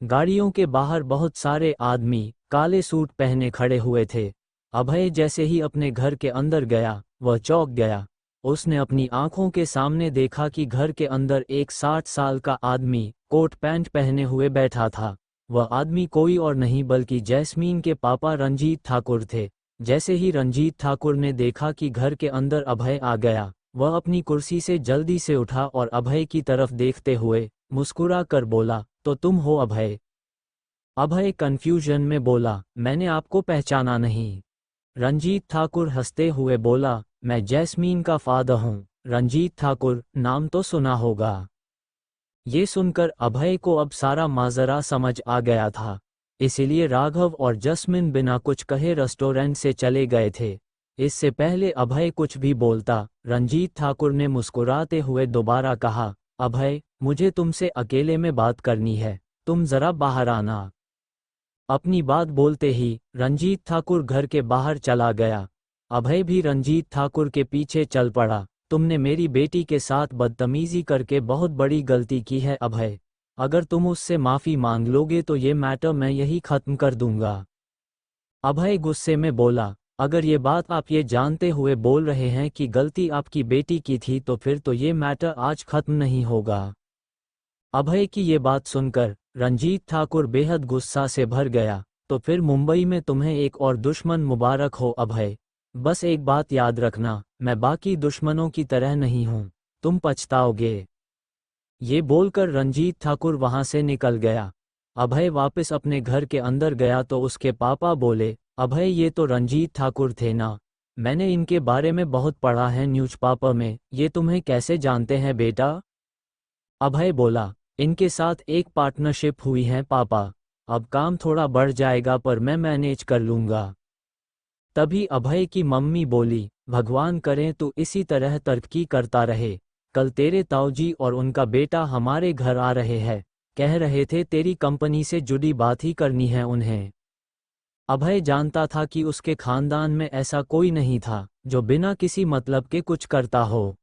गाड़ियों के बाहर बहुत सारे आदमी काले सूट पहने खड़े हुए थे। अभय जैसे ही अपने घर के अंदर गया वह चौंक गया। उसने अपनी आंखों के सामने देखा कि घर के अंदर एक 60 साल का आदमी कोट पैंट पहने हुए बैठा था। वह आदमी कोई और नहीं बल्कि जैस्मीन के पापा रंजीत ठाकुर थे। जैसे ही रंजीत ठाकुर ने देखा कि घर के अंदर अभय आ गया, वह अपनी कुर्सी से जल्दी से उठा और अभय की तरफ देखते हुए मुस्कुरा कर बोला, तो तुम हो अभय? अभय कंफ्यूजन में बोला, मैंने आपको पहचाना नहीं। रंजीत ठाकुर हंसते हुए बोला, मैं जैस्मीन का फादर हूँ। रंजीत ठाकुर नाम तो सुना होगा। ये सुनकर अभय को अब सारा माजरा समझ आ गया था। इसीलिए राघव और जस्मिन बिना कुछ कहे रेस्टोरेंट से चले गए थे। इससे पहले अभय कुछ भी बोलता, रंजीत ठाकुर ने मुस्कुराते हुए दोबारा कहा, अभय, मुझे तुमसे अकेले में बात करनी है, तुम जरा बाहर आना। अपनी बात बोलते ही रंजीत ठाकुर घर के बाहर चला गया। अभय भी रंजीत ठाकुर के पीछे चल पड़ा। तुमने मेरी बेटी के साथ बदतमीजी करके बहुत बड़ी गलती की है अभय। अगर तुम उससे माफ़ी मांग लोगे तो ये मैटर मैं यही ख़त्म कर दूंगा। अभय गुस्से में बोला, अगर ये बात आप ये जानते हुए बोल रहे हैं कि गलती आपकी बेटी की थी तो फिर तो ये मैटर आज ख़त्म नहीं होगा। अभय की ये बात सुनकर रंजीत ठाकुर बेहद गुस्सा से भर गया। तो फिर मुंबई में तुम्हें एक और दुश्मन मुबारक हो अभय। बस एक बात याद रखना, मैं बाकी दुश्मनों की तरह नहीं हूँ, तुम पछताओगे। ये बोलकर रंजीत ठाकुर वहां से निकल गया। अभय वापस अपने घर के अंदर गया तो उसके पापा बोले, अभय ये तो रंजीत ठाकुर थे ना, मैंने इनके बारे में बहुत पढ़ा है न्यूज़पेपर में, ये तुम्हें कैसे जानते हैं बेटा? अभय बोला, इनके साथ एक पार्टनरशिप हुई है पापा, अब काम थोड़ा बढ़ जाएगा पर मैं मैनेज कर लूँगा। तभी अभय की मम्मी बोली, भगवान करे तू इसी तरह तरक्की करता रहे। कल तेरे ताऊजी और उनका बेटा हमारे घर आ रहे हैं, कह रहे थे तेरी कंपनी से जुड़ी बात ही करनी है उन्हें। अभय जानता था कि उसके खानदान में ऐसा कोई नहीं था जो बिना किसी मतलब के कुछ करता हो।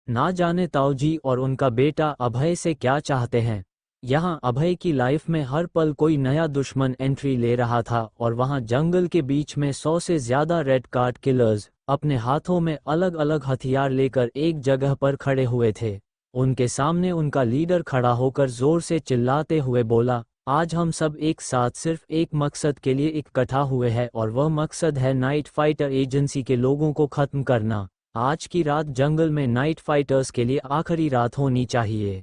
ना जाने ताऊजी और उनका बेटा अभय से क्या चाहते हैं। यहाँ अभय की लाइफ में हर पल कोई नया दुश्मन एंट्री ले रहा था और वहाँ जंगल के बीच में 100 से ज्यादा रेड कार्ड किलर्स अपने हाथों में अलग अलग हथियार लेकर एक जगह पर खड़े हुए थे। उनके सामने उनका लीडर खड़ा होकर जोर से चिल्लाते हुए बोला, आज हम सब एक साथ सिर्फ एक मकसद के लिए इकट्ठा हुए हैं और वह मकसद है नाइट फाइटर एजेंसी के लोगों को खत्म करना। आज की रात जंगल में नाइट फाइटर्स के लिए आखिरी रात होनी चाहिए।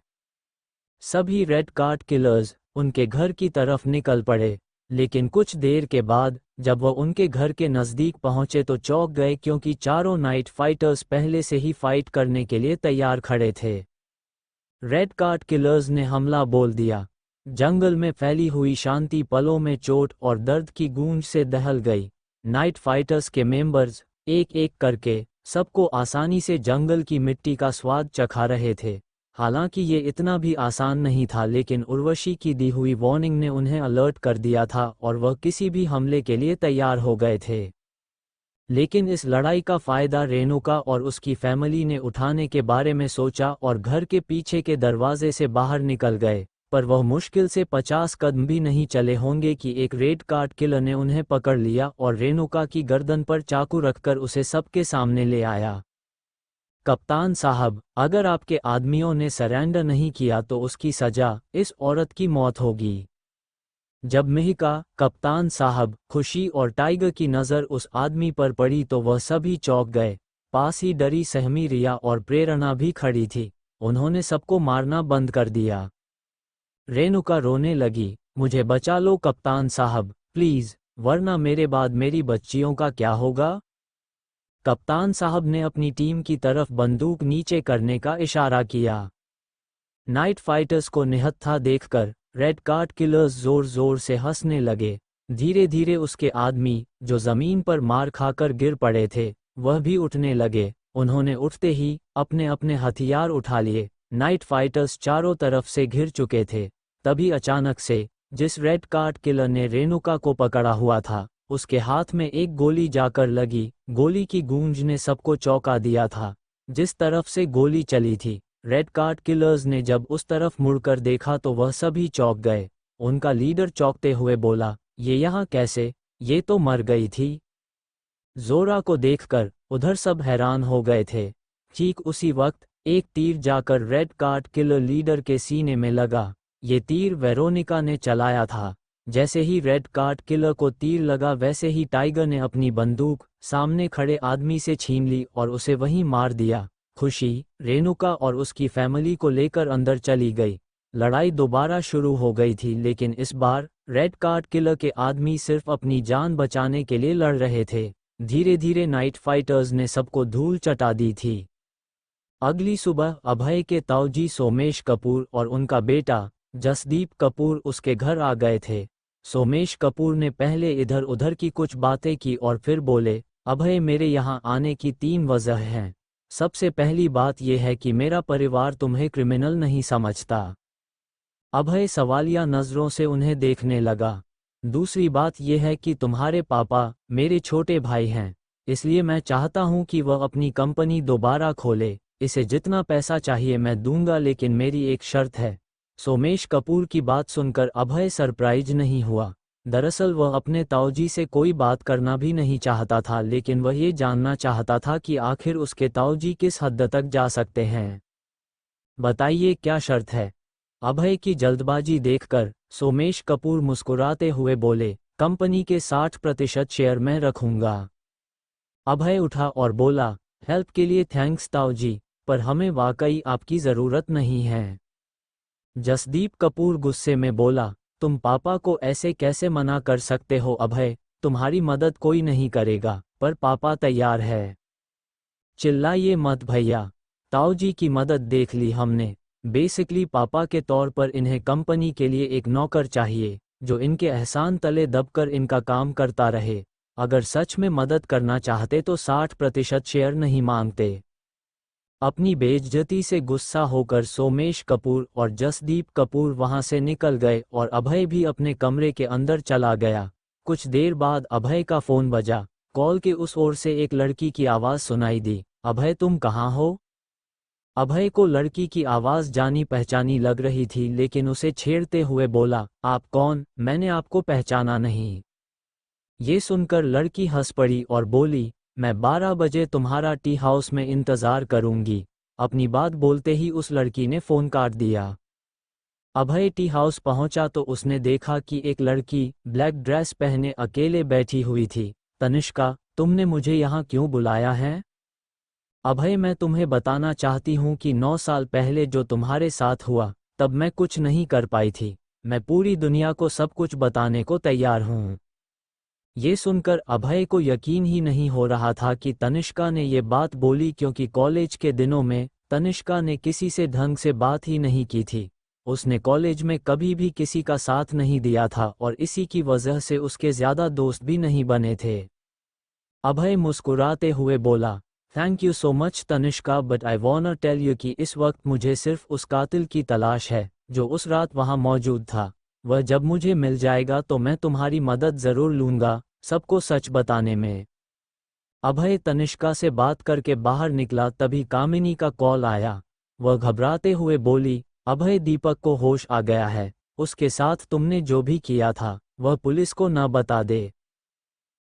सभी रेड कार्ड किलर्स उनके घर की तरफ निकल पड़े, लेकिन कुछ देर के बाद जब वह उनके घर के नज़दीक पहुंचे तो चौंक गए क्योंकि चारों नाइट फाइटर्स पहले से ही फाइट करने के लिए तैयार खड़े थे। रेड कार्ड किलर्स ने हमला बोल दिया। जंगल में फैली हुई शांति पलों में चोट और दर्द की गूंज से दहल गई। नाइट फाइटर्स के मेंबर्स एक एक करके सबको आसानी से जंगल की मिट्टी का स्वाद चखा रहे थे। हालांकि ये इतना भी आसान नहीं था, लेकिन उर्वशी की दी हुई वार्निंग ने उन्हें अलर्ट कर दिया था और वह किसी भी हमले के लिए तैयार हो गए थे। लेकिन इस लड़ाई का फायदा रेणुका और उसकी फैमिली ने उठाने के बारे में सोचा और घर के पीछे के दरवाजे से बाहर निकल गए। पर वह मुश्किल से 50 कदम भी नहीं चले होंगे कि एक रेड कार्ड किलर ने उन्हें पकड़ लिया और रेणुका की गर्दन पर चाकू रखकर उसे सबके सामने ले आया। कप्तान साहब, अगर आपके आदमियों ने सरेंडर नहीं किया तो उसकी सजा इस औरत की मौत होगी। जब मिहिका, कप्तान साहब, खुशी और टाइगर की नज़र उस आदमी पर पड़ी तो वह सभी चौंक गए। पास ही डरी सहमी रिया और प्रेरणा भी खड़ी थी। उन्होंने सबको मारना बंद कर दिया। रेणुका रोने लगी, मुझे बचा लो कप्तान साहब, प्लीज, वरना मेरे बाद मेरी बच्चियों का क्या होगा? कप्तान साहब ने अपनी टीम की तरफ बंदूक नीचे करने का इशारा किया। नाइट फाइटर्स को निहत्था देखकर रेड कार्ड किलर्स जोर जोर से हंसने लगे। धीरे धीरे उसके आदमी जो जमीन पर मार खाकर गिर पड़े थे वह भी उठने लगे। उन्होंने उठते ही अपने अपने हथियार उठा लिए। नाइट फाइटर्स चारों तरफ से घिर चुके थे। तभी अचानक से जिस रेड कार्ड किलर ने रेणुका को पकड़ा हुआ था उसके हाथ में एक गोली जाकर लगी। गोली की गूंज ने सबको चौंका दिया था। जिस तरफ से गोली चली थी, रेड कार्ड किलर्स ने जब उस तरफ मुड़कर देखा तो वह सभी चौंक गए। उनका लीडर चौंकते हुए बोला, ये यहाँ कैसे? ये तो मर गई थी। जोरा को देखकर उधर सब हैरान हो गए थे। ठीक उसी वक्त एक तीर जाकर रेड कार्ड किलर लीडर के सीने में लगा। ये तीर वेरोनिका ने चलाया था। जैसे ही रेड कार्ड किलर को तीर लगा वैसे ही टाइगर ने अपनी बंदूक सामने खड़े आदमी से छीन ली और उसे वहीं मार दिया। खुशी रेणुका और उसकी फैमिली को लेकर अंदर चली गई। लड़ाई दोबारा शुरू हो गई थी, लेकिन इस बार रेड कार्ड किलर के आदमी सिर्फ अपनी जान बचाने के लिए लड़ रहे थे। धीरे धीरे नाइट फाइटर्स ने सबको धूल चटा दी थी। अगली सुबह अभय के ताऊजी सोमेश कपूर और उनका बेटा जसदीप कपूर उसके घर आ गए थे। सोमेश कपूर ने पहले इधर उधर की कुछ बातें की और फिर बोले, अभय, मेरे यहाँ आने की 3 वजह हैं। सबसे पहली बात यह है कि मेरा परिवार तुम्हें क्रिमिनल नहीं समझता। अभय सवालिया नज़रों से उन्हें देखने लगा। दूसरी बात यह है कि तुम्हारे पापा मेरे छोटे भाई हैं, इसलिए मैं चाहता हूं कि वह अपनी कंपनी दोबारा खोले। इसे जितना पैसा चाहिए मैं दूंगा, लेकिन मेरी एक शर्त है। सोमेश कपूर की बात सुनकर अभय सरप्राइज नहीं हुआ। दरअसल वह अपने ताऊजी से कोई बात करना भी नहीं चाहता था, लेकिन वह ये जानना चाहता था कि आखिर उसके ताऊजी किस हद तक जा सकते हैं। बताइए क्या शर्त है? अभय की जल्दबाजी देखकर सोमेश कपूर मुस्कुराते हुए बोले, कंपनी के 60% शेयर मैं रखूंगा। अभय उठा और बोला, हेल्प के लिए थैंक्स ताऊजी, पर हमें वाकई आपकी ज़रूरत नहीं है। जसदीप कपूर गुस्से में बोला, तुम पापा को ऐसे कैसे मना कर सकते हो अभय? तुम्हारी मदद कोई नहीं करेगा, पर पापा तैयार है। चिल्लाइए मत भैया, ताऊजी की मदद देख ली हमने। बेसिकली पापा के तौर पर इन्हें कंपनी के लिए एक नौकर चाहिए जो इनके एहसान तले दबकर इनका काम करता रहे। अगर सच में मदद करना चाहते तो 60% शेयर नहीं मांगते। अपनी बेइज्जती से गुस्सा होकर सोमेश कपूर और जसदीप कपूर वहां से निकल गए और अभय भी अपने कमरे के अंदर चला गया। कुछ देर बाद अभय का फोन बजा। कॉल के उस ओर से एक लड़की की आवाज़ सुनाई दी, अभय तुम कहाँ हो? अभय को लड़की की आवाज़ जानी पहचानी लग रही थी, लेकिन उसे छेड़ते हुए बोला, आप कौन? मैंने आपको पहचाना नहीं। ये सुनकर लड़की हंस पड़ी और बोली, मैं 12 बजे तुम्हारा टी हाउस में इंतज़ार करूंगी। अपनी बात बोलते ही उस लड़की ने फ़ोन काट दिया। अभय टी हाउस पहुंचा तो उसने देखा कि एक लड़की ब्लैक ड्रेस पहने अकेले बैठी हुई थी। तनिष्का, तुमने मुझे यहाँ क्यों बुलाया है? अभय, मैं तुम्हें बताना चाहती हूँ कि 9 साल पहले जो तुम्हारे साथ हुआ, तब मैं कुछ नहीं कर पाई थी। मैं पूरी दुनिया को सब कुछ बताने को तैयार हूँ। ये सुनकर अभय को यकीन ही नहीं हो रहा था कि तनिष्का ने ये बात बोली, क्योंकि कॉलेज के दिनों में तनिष्का ने किसी से ढंग से बात ही नहीं की थी। उसने कॉलेज में कभी भी किसी का साथ नहीं दिया था और इसी की वजह से उसके ज़्यादा दोस्त भी नहीं बने थे। अभय मुस्कुराते हुए बोला, thank you so much Tanishka, but I want tell you कि इस वक्त मुझे सिर्फ उस कातिल की तलाश है जो उस रात वहां मौजूद था। वह जब मुझे मिल जाएगा तो मैं तुम्हारी मदद ज़रूर लूँगा, सबको सच बताने में। अभय तनिष्का से बात करके बाहर निकला, तभी कामिनी का कॉल आया। वह घबराते हुए बोली, अभय, दीपक को होश आ गया है। उसके साथ तुमने जो भी किया था वह पुलिस को न बता दे।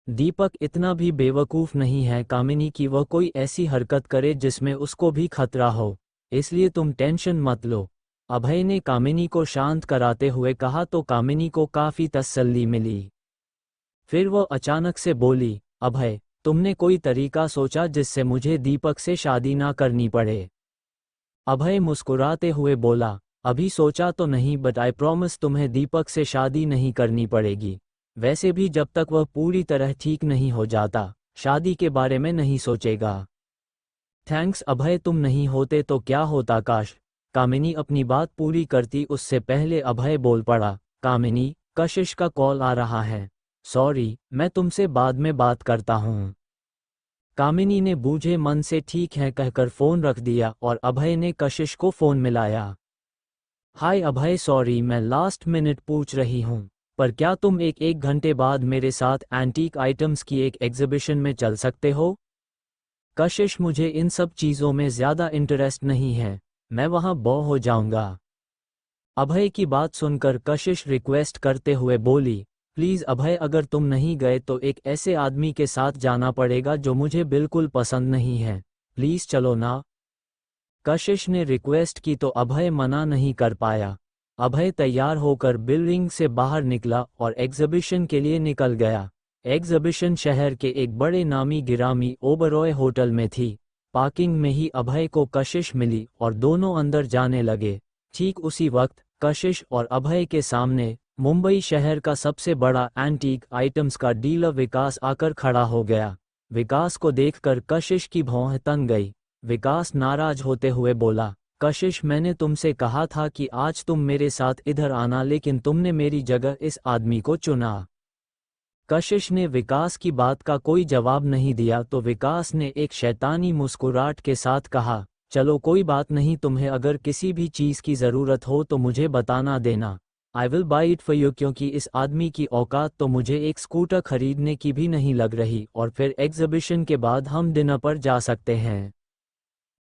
दीपक इतना भी बेवकूफ़ नहीं है कामिनी कि वह कोई ऐसी हरकत करे जिसमें उसको भी खतरा हो, इसलिए तुम टेंशन मत लो। अभय ने कामिनी को शांत कराते हुए कहा तो कामिनी को काफ़ी तसल्ली मिली। फिर वह अचानक से बोली, अभय, तुमने कोई तरीका सोचा जिससे मुझे दीपक से शादी ना करनी पड़े? अभय मुस्कुराते हुए बोला, अभी सोचा तो नहीं, बट आई प्रॉमिस तुम्हें दीपक से शादी नहीं करनी पड़ेगी। वैसे भी जब तक वह पूरी तरह ठीक नहीं हो जाता, शादी के बारे में नहीं सोचेगा। थैंक्स अभय, तुम नहीं होते तो क्या होता काश। कामिनी अपनी बात पूरी करती उससे पहले अभय बोल पड़ा, कामिनी, कशिश का कॉल आ रहा है। सॉरी, मैं तुमसे बाद में बात करता हूँ। कामिनी ने बूझे मन से ठीक है कहकर फ़ोन रख दिया और अभय ने कशिश को फ़ोन मिलाया। हाय अभय, सॉरी मैं लास्ट मिनट पूछ रही हूँ, पर क्या तुम एक घंटे बाद मेरे साथ एंटीक आइटम्स की एक एग्जीबिशन में चल सकते हो? कशिश, मुझे इन सब चीज़ों में ज़्यादा इंटरेस्ट नहीं है, मैं वहाँ बोर हो जाऊंगा। अभय की बात सुनकर कशिश रिक्वेस्ट करते हुए बोली, प्लीज़ अभय, अगर तुम नहीं गए तो एक ऐसे आदमी के साथ जाना पड़ेगा जो मुझे बिल्कुल पसंद नहीं है, प्लीज़ चलो ना। कशिश ने रिक्वेस्ट की तो अभय मना नहीं कर पाया। अभय तैयार होकर बिल्डिंग से बाहर निकला और एग्जीबिशन के लिए निकल गया। एग्जीबिशन शहर के एक बड़े नामी गिरामी ओबरॉय होटल में थी। पार्किंग में ही अभय को कशिश मिली और दोनों अंदर जाने लगे। ठीक उसी वक्त कशिश और अभय के सामने मुंबई शहर का सबसे बड़ा एंटीक आइटम्स का डीलर विकास आकर खड़ा हो गया। विकास को देखकर कशिश की भौं तन गई। विकास नाराज होते हुए बोला, कशिश, मैंने तुमसे कहा था कि आज तुम मेरे साथ इधर आना, लेकिन तुमने मेरी जगह इस आदमी को चुना। कशिश ने विकास की बात का कोई जवाब नहीं दिया तो विकास ने एक शैतानी मुस्कुराहट के साथ कहा, चलो कोई बात नहीं, तुम्हें अगर किसी भी चीज़ की ज़रूरत हो तो मुझे बताना देना। I will by it for you, क्योंकि इस आदमी की औकात तो मुझे एक स्कूटर खरीदने की भी नहीं लग रही, और फिर एग्जीबिशन के बाद हम डिनर पर जा सकते हैं।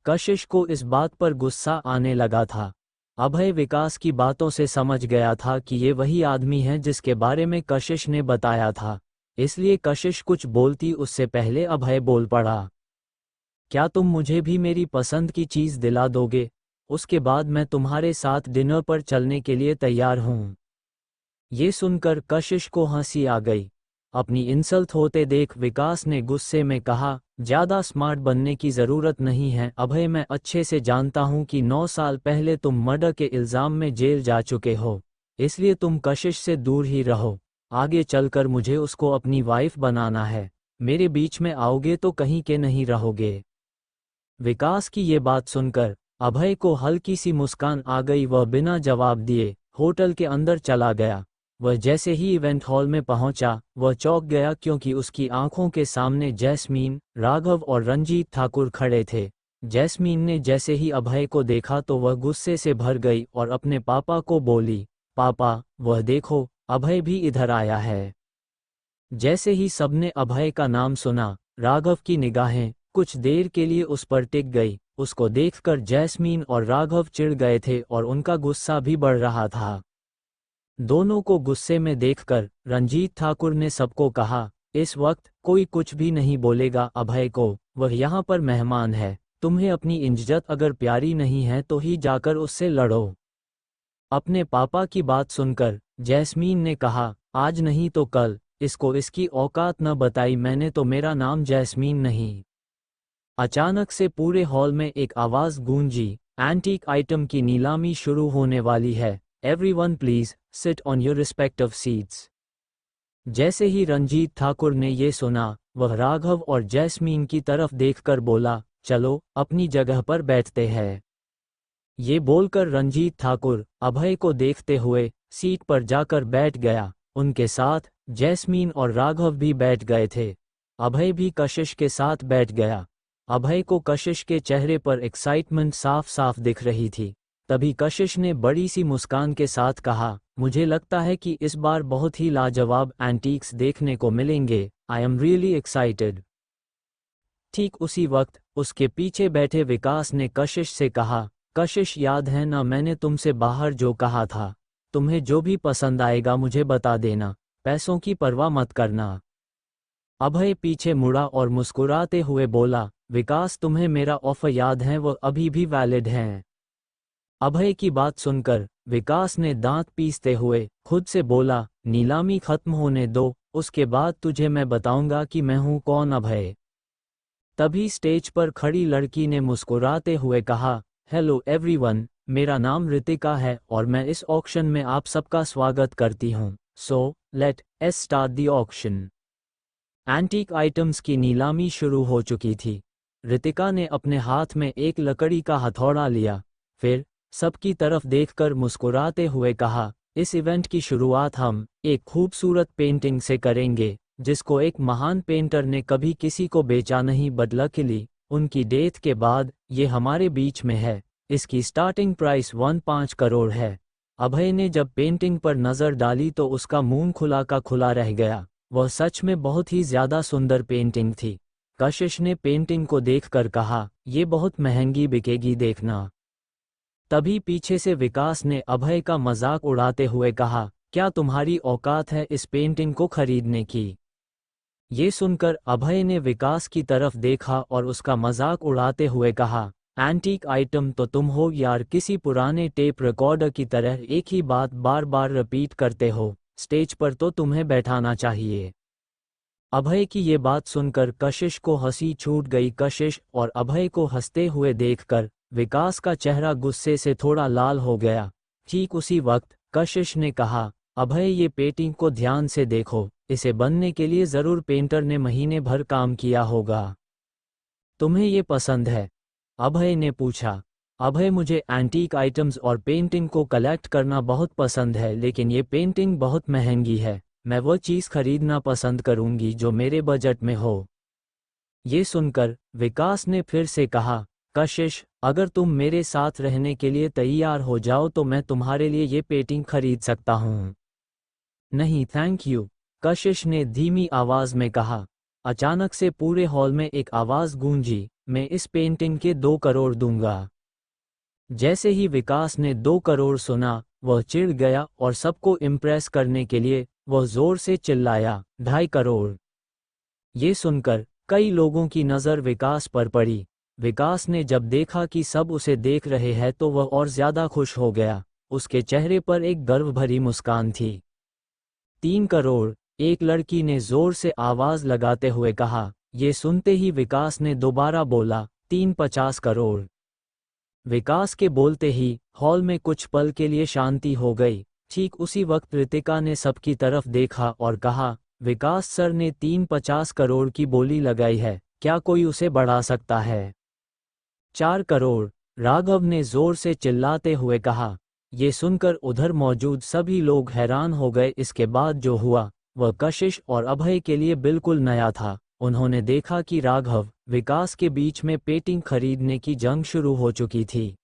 कशिश को इस बात पर गुस्सा आने लगा था। अभय विकास की बातों से समझ गया था कि ये वही आदमी है जिसके बारे में कशिश ने बताया था, इसलिए कशिश कुछ बोलती उससे पहले अभय बोल पड़ा, क्या तुम मुझे भी मेरी पसंद की चीज़ दिला दोगे? उसके बाद मैं तुम्हारे साथ डिनर पर चलने के लिए तैयार हूँ। ये सुनकर कशिश को हंसी आ गई। अपनी इंसल्ट होते देख विकास ने गुस्से में कहा, ज़्यादा स्मार्ट बनने की ज़रूरत नहीं है अभय, मैं अच्छे से जानता हूँ कि 9 साल पहले तुम मर्डर के इल्ज़ाम में जेल जा चुके हो, इसलिए तुम कशिश से दूर ही रहो। आगे चलकर मुझे उसको अपनी वाइफ बनाना है, मेरे बीच में आओगे तो कहीं के नहीं रहोगे। विकास की ये बात सुनकर अभय को हल्की सी मुस्कान आ गई। वह बिना जवाब दिए होटल के अंदर चला गया। वह जैसे ही इवेंट हॉल में पहुंचा, वह चौंक गया क्योंकि उसकी आंखों के सामने जैस्मीन, राघव और रंजीत ठाकुर खड़े थे। जैस्मीन ने जैसे ही अभय को देखा तो वह गुस्से से भर गई और अपने पापा को बोली, पापा, वह देखो, अभय भी इधर आया है। जैसे ही सबने अभय का नाम सुना, राघव की निगाहें कुछ देर के लिए उस पर टिक गई। उसको देखकर जैस्मीन और राघव चिढ़ गए थे और उनका गुस्सा भी बढ़ रहा था। दोनों को गुस्से में देखकर रंजीत ठाकुर ने सबको कहा, इस वक्त कोई कुछ भी नहीं बोलेगा अभय को, वह यहाँ पर मेहमान है। तुम्हें अपनी इज्जत अगर प्यारी नहीं है तो ही जाकर उससे लड़ो। अपने पापा की बात सुनकर जैस्मीन ने कहा, आज नहीं तो कल इसको इसकी औकात न बताई मैंने तो मेरा नाम जैस्मीन नहीं। अचानक से पूरे हॉल में एक आवाज गूंजी, एंटीक आइटम की नीलामी शुरू होने वाली है, everyone please sit on your respective seats. जैसे ही रंजीत ठाकुर ने ये सुना, वह राघव और जैस्मीन की तरफ देखकर बोला, चलो अपनी जगह पर बैठते हैं। ये बोलकर रंजीत ठाकुर अभय को देखते हुए सीट पर जाकर बैठ गया। उनके साथ जैस्मीन और राघव भी बैठ गए थे। अभय भी कशिश के साथ बैठ गया। अभय को कशिश के चेहरे पर एक्साइटमेंट साफ साफ दिख रही थी। तभी कशिश ने बड़ी सी मुस्कान के साथ कहा, मुझे लगता है कि इस बार बहुत ही लाजवाब एंटीक्स देखने को मिलेंगे। I am really excited. ठीक उसी वक्त उसके पीछे बैठे विकास ने कशिश से कहा, कशिश, याद है ना मैंने तुमसे बाहर जो कहा था, तुम्हें जो भी पसंद आएगा मुझे बता देना, पैसों की परवाह मत करना। अभय पीछे मुड़ा और मुस्कुराते हुए बोला, विकास, तुम्हें मेरा ऑफर याद है, वह अभी भी वैलिड है। अभय की बात सुनकर विकास ने दांत पीसते हुए खुद से बोला, नीलामी खत्म होने दो, उसके बाद तुझे मैं बताऊंगा कि मैं हूं कौन। अभय। तभी स्टेज पर खड़ी लड़की ने मुस्कुराते हुए कहा, हेलो एवरीवन, मेरा नाम रितिका है और मैं इस ऑक्शन में आप सबका स्वागत करती हूं। So let us start the auction. Antique items की नीलामी शुरू हो चुकी थी। रितिका ने अपने हाथ में एक लकड़ी का हथौड़ा लिया, फिर सबकी तरफ देखकर मुस्कुराते हुए कहा, इस इवेंट की शुरुआत हम एक खूबसूरत पेंटिंग से करेंगे जिसको एक महान पेंटर ने कभी किसी को बेचा नहीं, बट लकीली उनकी डेथ के बाद ये हमारे बीच में है। इसकी स्टार्टिंग प्राइस 1.5 करोड़ है। अभय ने जब पेंटिंग पर नज़र डाली तो उसका मुंह खुला का खुला रह गया। वह सच में बहुत ही ज़्यादा सुंदर पेंटिंग थी। कशिश ने पेंटिंग को देखकर कहा, ये बहुत महंगी बिकेगी, देखना। तभी पीछे से विकास ने अभय का मजाक उड़ाते हुए कहा, क्या तुम्हारी औकात है इस पेंटिंग को खरीदने की? ये सुनकर अभय ने विकास की तरफ देखा और उसका मजाक उड़ाते हुए कहा, एंटीक आइटम तो तुम हो यार, किसी पुराने टेप रिकॉर्डर की तरह एक ही बात बार बार रिपीट करते हो, स्टेज पर तो तुम्हें बैठाना चाहिए। अभय की ये बात सुनकर कशिश को हंसी छूट गई। कशिश और अभय को हंसते हुए देखकर विकास का चेहरा गुस्से से थोड़ा लाल हो गया। ठीक उसी वक्त कशिश ने कहा, अभय ये पेंटिंग को ध्यान से देखो, इसे बनने के लिए जरूर पेंटर ने महीने भर काम किया होगा। तुम्हें ये पसंद है? अभय ने पूछा। अभय, मुझे एंटीक आइटम्स और पेंटिंग को कलेक्ट करना बहुत पसंद है, लेकिन ये पेंटिंग बहुत महंगी है। मैं वो चीज़ खरीदना पसंद करूंगी जो मेरे बजट में हो। ये सुनकर विकास ने फिर से कहा, कशिश, अगर तुम मेरे साथ रहने के लिए तैयार हो जाओ तो मैं तुम्हारे लिए ये पेंटिंग खरीद सकता हूँ। नहीं थैंक यू, कशिश ने धीमी आवाज में कहा। अचानक से पूरे हॉल में एक आवाज गूंजी, मैं इस पेंटिंग के 2 करोड़ दूंगा। जैसे ही विकास ने 2 करोड़ सुना, वह चिढ़ गया और सबको इम्प्रेस करने के लिए वह जोर से चिल्लाया, 2.5 करोड़। ये सुनकर कई लोगों की नज़र विकास पर पड़ी। विकास ने जब देखा कि सब उसे देख रहे हैं तो वह और ज्यादा खुश हो गया। उसके चेहरे पर एक गर्व भरी मुस्कान थी। 3 करोड़, एक लड़की ने जोर से आवाज लगाते हुए कहा। ये सुनते ही विकास ने दोबारा बोला, 3.50 करोड़। विकास के बोलते ही हॉल में कुछ पल के लिए शांति हो गई। ठीक उसी वक्त रितिका ने सबकी तरफ देखा और कहा, विकास सर ने 3.50 करोड़ की बोली लगाई है, क्या कोई उसे बढ़ा सकता है? 4 करोड़, राघव ने जोर से चिल्लाते हुए कहा। ये सुनकर उधर मौजूद सभी लोग हैरान हो गए। इसके बाद जो हुआ वह कशिश और अभय के लिए बिल्कुल नया था। उन्होंने देखा कि राघव विकास के बीच में पेंटिंग खरीदने की जंग शुरू हो चुकी थी।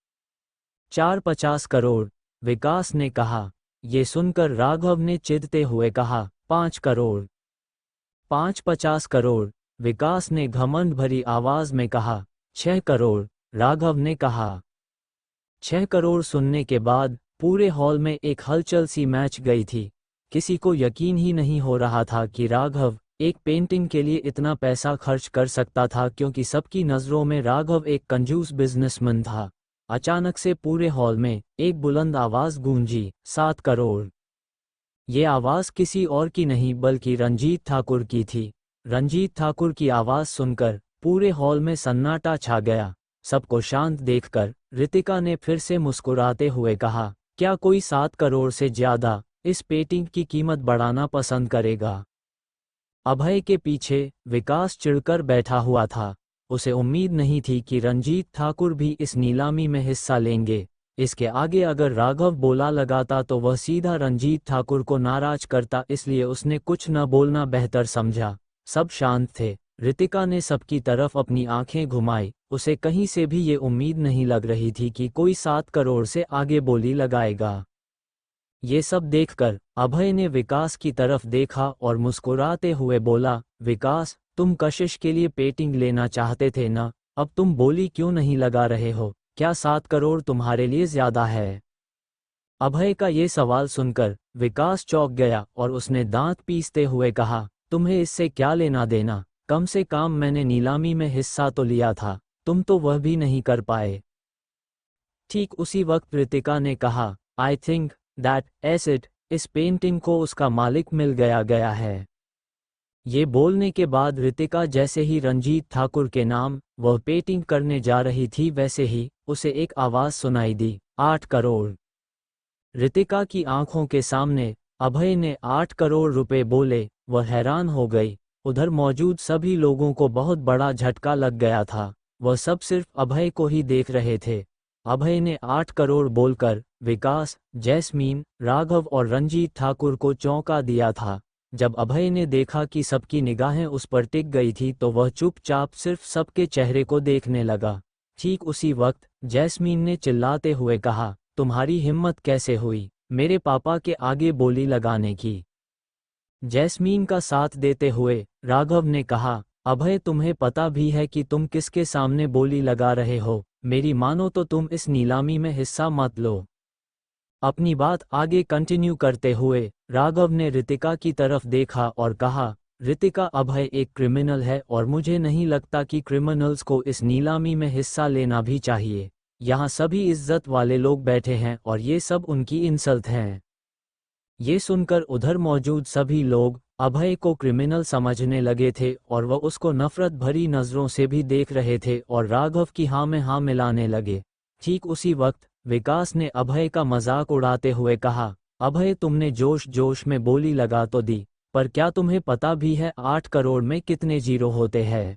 4.50 करोड़, विकास ने कहा। ये सुनकर राघव ने चिढ़ते हुए कहा, 5 करोड़। 5.50 करोड़, विकास ने घमंड भरी आवाज में कहा। 6 करोड़, राघव ने कहा। 6 करोड़ सुनने के बाद पूरे हॉल में एक हलचल सी मैच गई थी। किसी को यकीन ही नहीं हो रहा था कि राघव एक पेंटिंग के लिए इतना पैसा खर्च कर सकता था, क्योंकि सबकी नज़रों में राघव एक कंजूस बिजनेसमैन था। अचानक से पूरे हॉल में एक बुलंद आवाज गूंजी, 7 करोड़। ये आवाज किसी और की नहीं बल्कि रंजीत ठाकुर की थी। रंजीत ठाकुर की आवाज सुनकर पूरे हॉल में सन्नाटा छा गया। सबको शांत देखकर रितिका ने फिर से मुस्कुराते हुए कहा, क्या कोई 7 करोड़ से ज्यादा इस पेंटिंग की कीमत बढ़ाना पसंद करेगा? अभय के पीछे विकास चिढ़कर बैठा हुआ था। उसे उम्मीद नहीं थी कि रंजीत ठाकुर भी इस नीलामी में हिस्सा लेंगे। इसके आगे अगर राघव बोला लगाता तो वह सीधा रंजीत ठाकुर को नाराज करता, इसलिए उसने कुछ न बोलना बेहतर समझा। सब शांत थे। रितिका ने सबकी तरफ अपनी आंखें घुमाई। उसे कहीं से भी ये उम्मीद नहीं लग रही थी कि कोई 7 करोड़ से आगे बोली लगाएगा। ये सब देखकर अभय ने विकास की तरफ देखा और मुस्कुराते हुए बोला, विकास, तुम कशिश के लिए पेंटिंग लेना चाहते थे ना? अब तुम बोली क्यों नहीं लगा रहे हो? क्या 7 करोड़ तुम्हारे लिए ज्यादा है? अभय का ये सवाल सुनकर विकास चौंक गया और उसने दांत पीसते हुए कहा, तुम्हें इससे क्या लेना देना? कम से कम मैंने नीलामी में हिस्सा तो लिया था, तुम तो वह भी नहीं कर पाए। ठीक उसी वक्त रितिका ने कहा, आई थिंक दैट एसेट, इस पेंटिंग को उसका मालिक मिल गया है। ये बोलने के बाद रितिका जैसे ही रंजीत ठाकुर के नाम वह पेंटिंग करने जा रही थी, वैसे ही उसे एक आवाज सुनाई दी, 8 करोड़। रितिका की आंखों के सामने अभय ने 8 करोड़ रुपए बोले। वह हैरान हो गई। उधर मौजूद सभी लोगों को बहुत बड़ा झटका लग गया था। वह सब सिर्फ अभय को ही देख रहे थे। अभय ने 8 करोड़ बोलकर विकास, जैस्मीन, राघव और रंजीत ठाकुर को चौंका दिया था। जब अभय ने देखा कि सबकी निगाहें उस पर टिक गई थी तो वह चुपचाप सिर्फ सबके चेहरे को देखने लगा। ठीक उसी वक्त जैस्मीन ने चिल्लाते हुए कहा, तुम्हारी हिम्मत कैसे हुई मेरे पापा के आगे बोली लगाने की। जैस्मीन का साथ देते हुए राघव ने कहा, अभय तुम्हें पता भी है कि तुम किसके सामने बोली लगा रहे हो, मेरी मानो तो तुम इस नीलामी में हिस्सा मत लो। अपनी बात आगे कंटिन्यू करते हुए राघव ने रितिका की तरफ देखा और कहा, रितिका अभय एक क्रिमिनल है और मुझे नहीं लगता कि क्रिमिनल्स को इस नीलामी में हिस्सा लेना भी चाहिए। यहाँ सभी इज्जत वाले लोग बैठे हैं और ये सब उनकी इंसल्ट हैं। ये सुनकर उधर मौजूद सभी लोग अभय को क्रिमिनल समझने लगे थे और वह उसको नफरत भरी नज़रों से भी देख रहे थे और राघव की हाँ में हाँ मिलाने लगे। ठीक उसी वक्त विकास ने अभय का मजाक उड़ाते हुए कहा, अभय तुमने जोश जोश में बोली लगा तो दी, पर क्या तुम्हें पता भी है 8 करोड़ में कितने जीरो होते हैं?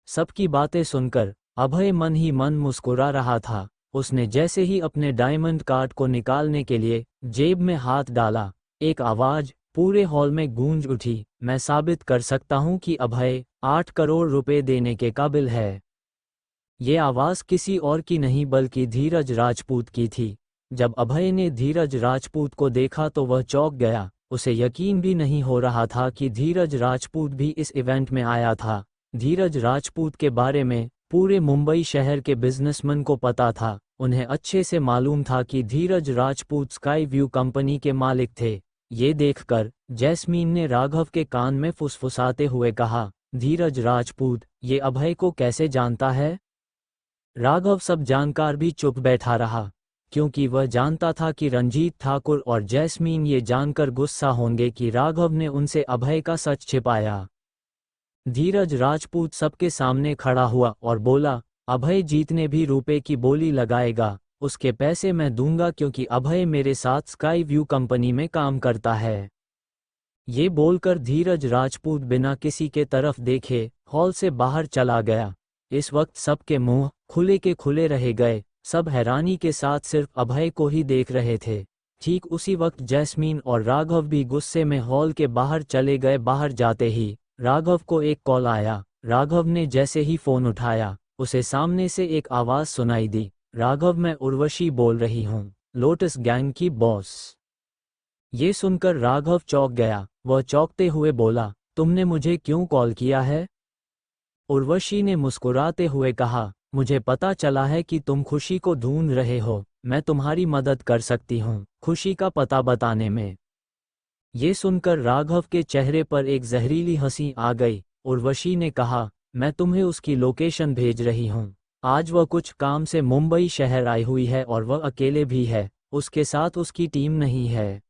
सबकी बातें सुनकर अभय मन ही मन मुस्कुरा रहा था। उसने जैसे ही अपने डायमंड कार्ड को निकालने के लिए जेब में हाथ डाला, एक आवाज पूरे हॉल में गूंज उठी, मैं साबित कर सकता हूं कि अभय 8 करोड़ रुपए देने के काबिल है। ये आवाज किसी और की नहीं बल्कि धीरज राजपूत की थी। जब अभय ने धीरज राजपूत को देखा तो वह चौंक गया। उसे यकीन भी नहीं हो रहा था कि धीरज राजपूत भी इस इवेंट में आया था। धीरज राजपूत के बारे में पूरे मुंबई शहर के बिजनेसमैन को पता था। उन्हें अच्छे से मालूम था कि धीरज राजपूत स्काई व्यू कंपनी के मालिक थे। ये देखकर जैस्मीन ने राघव के कान में फुसफुसाते हुए कहा, धीरज राजपूत ये अभय को कैसे जानता है? राघव सब जानकार भी चुप बैठा रहा, क्योंकि वह जानता था कि रंजीत ठाकुर और जैस्मीन ये जानकर गुस्सा होंगे कि राघव ने उनसे अभय का सच छिपाया। धीरज राजपूत सबके सामने खड़ा हुआ और बोला, अभय जीतने भी रुपए की बोली लगाएगा, उसके पैसे मैं दूंगा क्योंकि अभय मेरे साथ स्काई व्यू कंपनी में काम करता है। ये बोलकर धीरज राजपूत बिना किसी के तरफ देखे हॉल से बाहर चला गया। इस वक्त सबके मुंह खुले के खुले रह गए। सब हैरानी के साथ सिर्फ अभय को ही देख रहे थे। ठीक उसी वक्त जैस्मीन और राघव भी गुस्से में हॉल के बाहर चले गए। बाहर जाते ही राघव को एक कॉल आया। राघव ने जैसे ही फोन उठाया, उसे सामने से एक आवाज सुनाई दी, राघव मैं उर्वशी बोल रही हूँ, लोटस गैंग की बॉस। ये सुनकर राघव चौंक गया। वह चौंकते हुए बोला, तुमने मुझे क्यों कॉल किया है? उर्वशी ने मुस्कुराते हुए कहा, मुझे पता चला है कि तुम खुशी को ढूंढ रहे हो, मैं तुम्हारी मदद कर सकती हूँ खुशी का पता बताने में। ये सुनकर राघव के चेहरे पर एक जहरीली हंसी आ गई। उर्वशी ने कहा, मैं तुम्हें उसकी लोकेशन भेज रही हूँ। आज वह कुछ काम से मुंबई शहर आई हुई है और वह अकेले भी है, उसके साथ उसकी टीम नहीं है।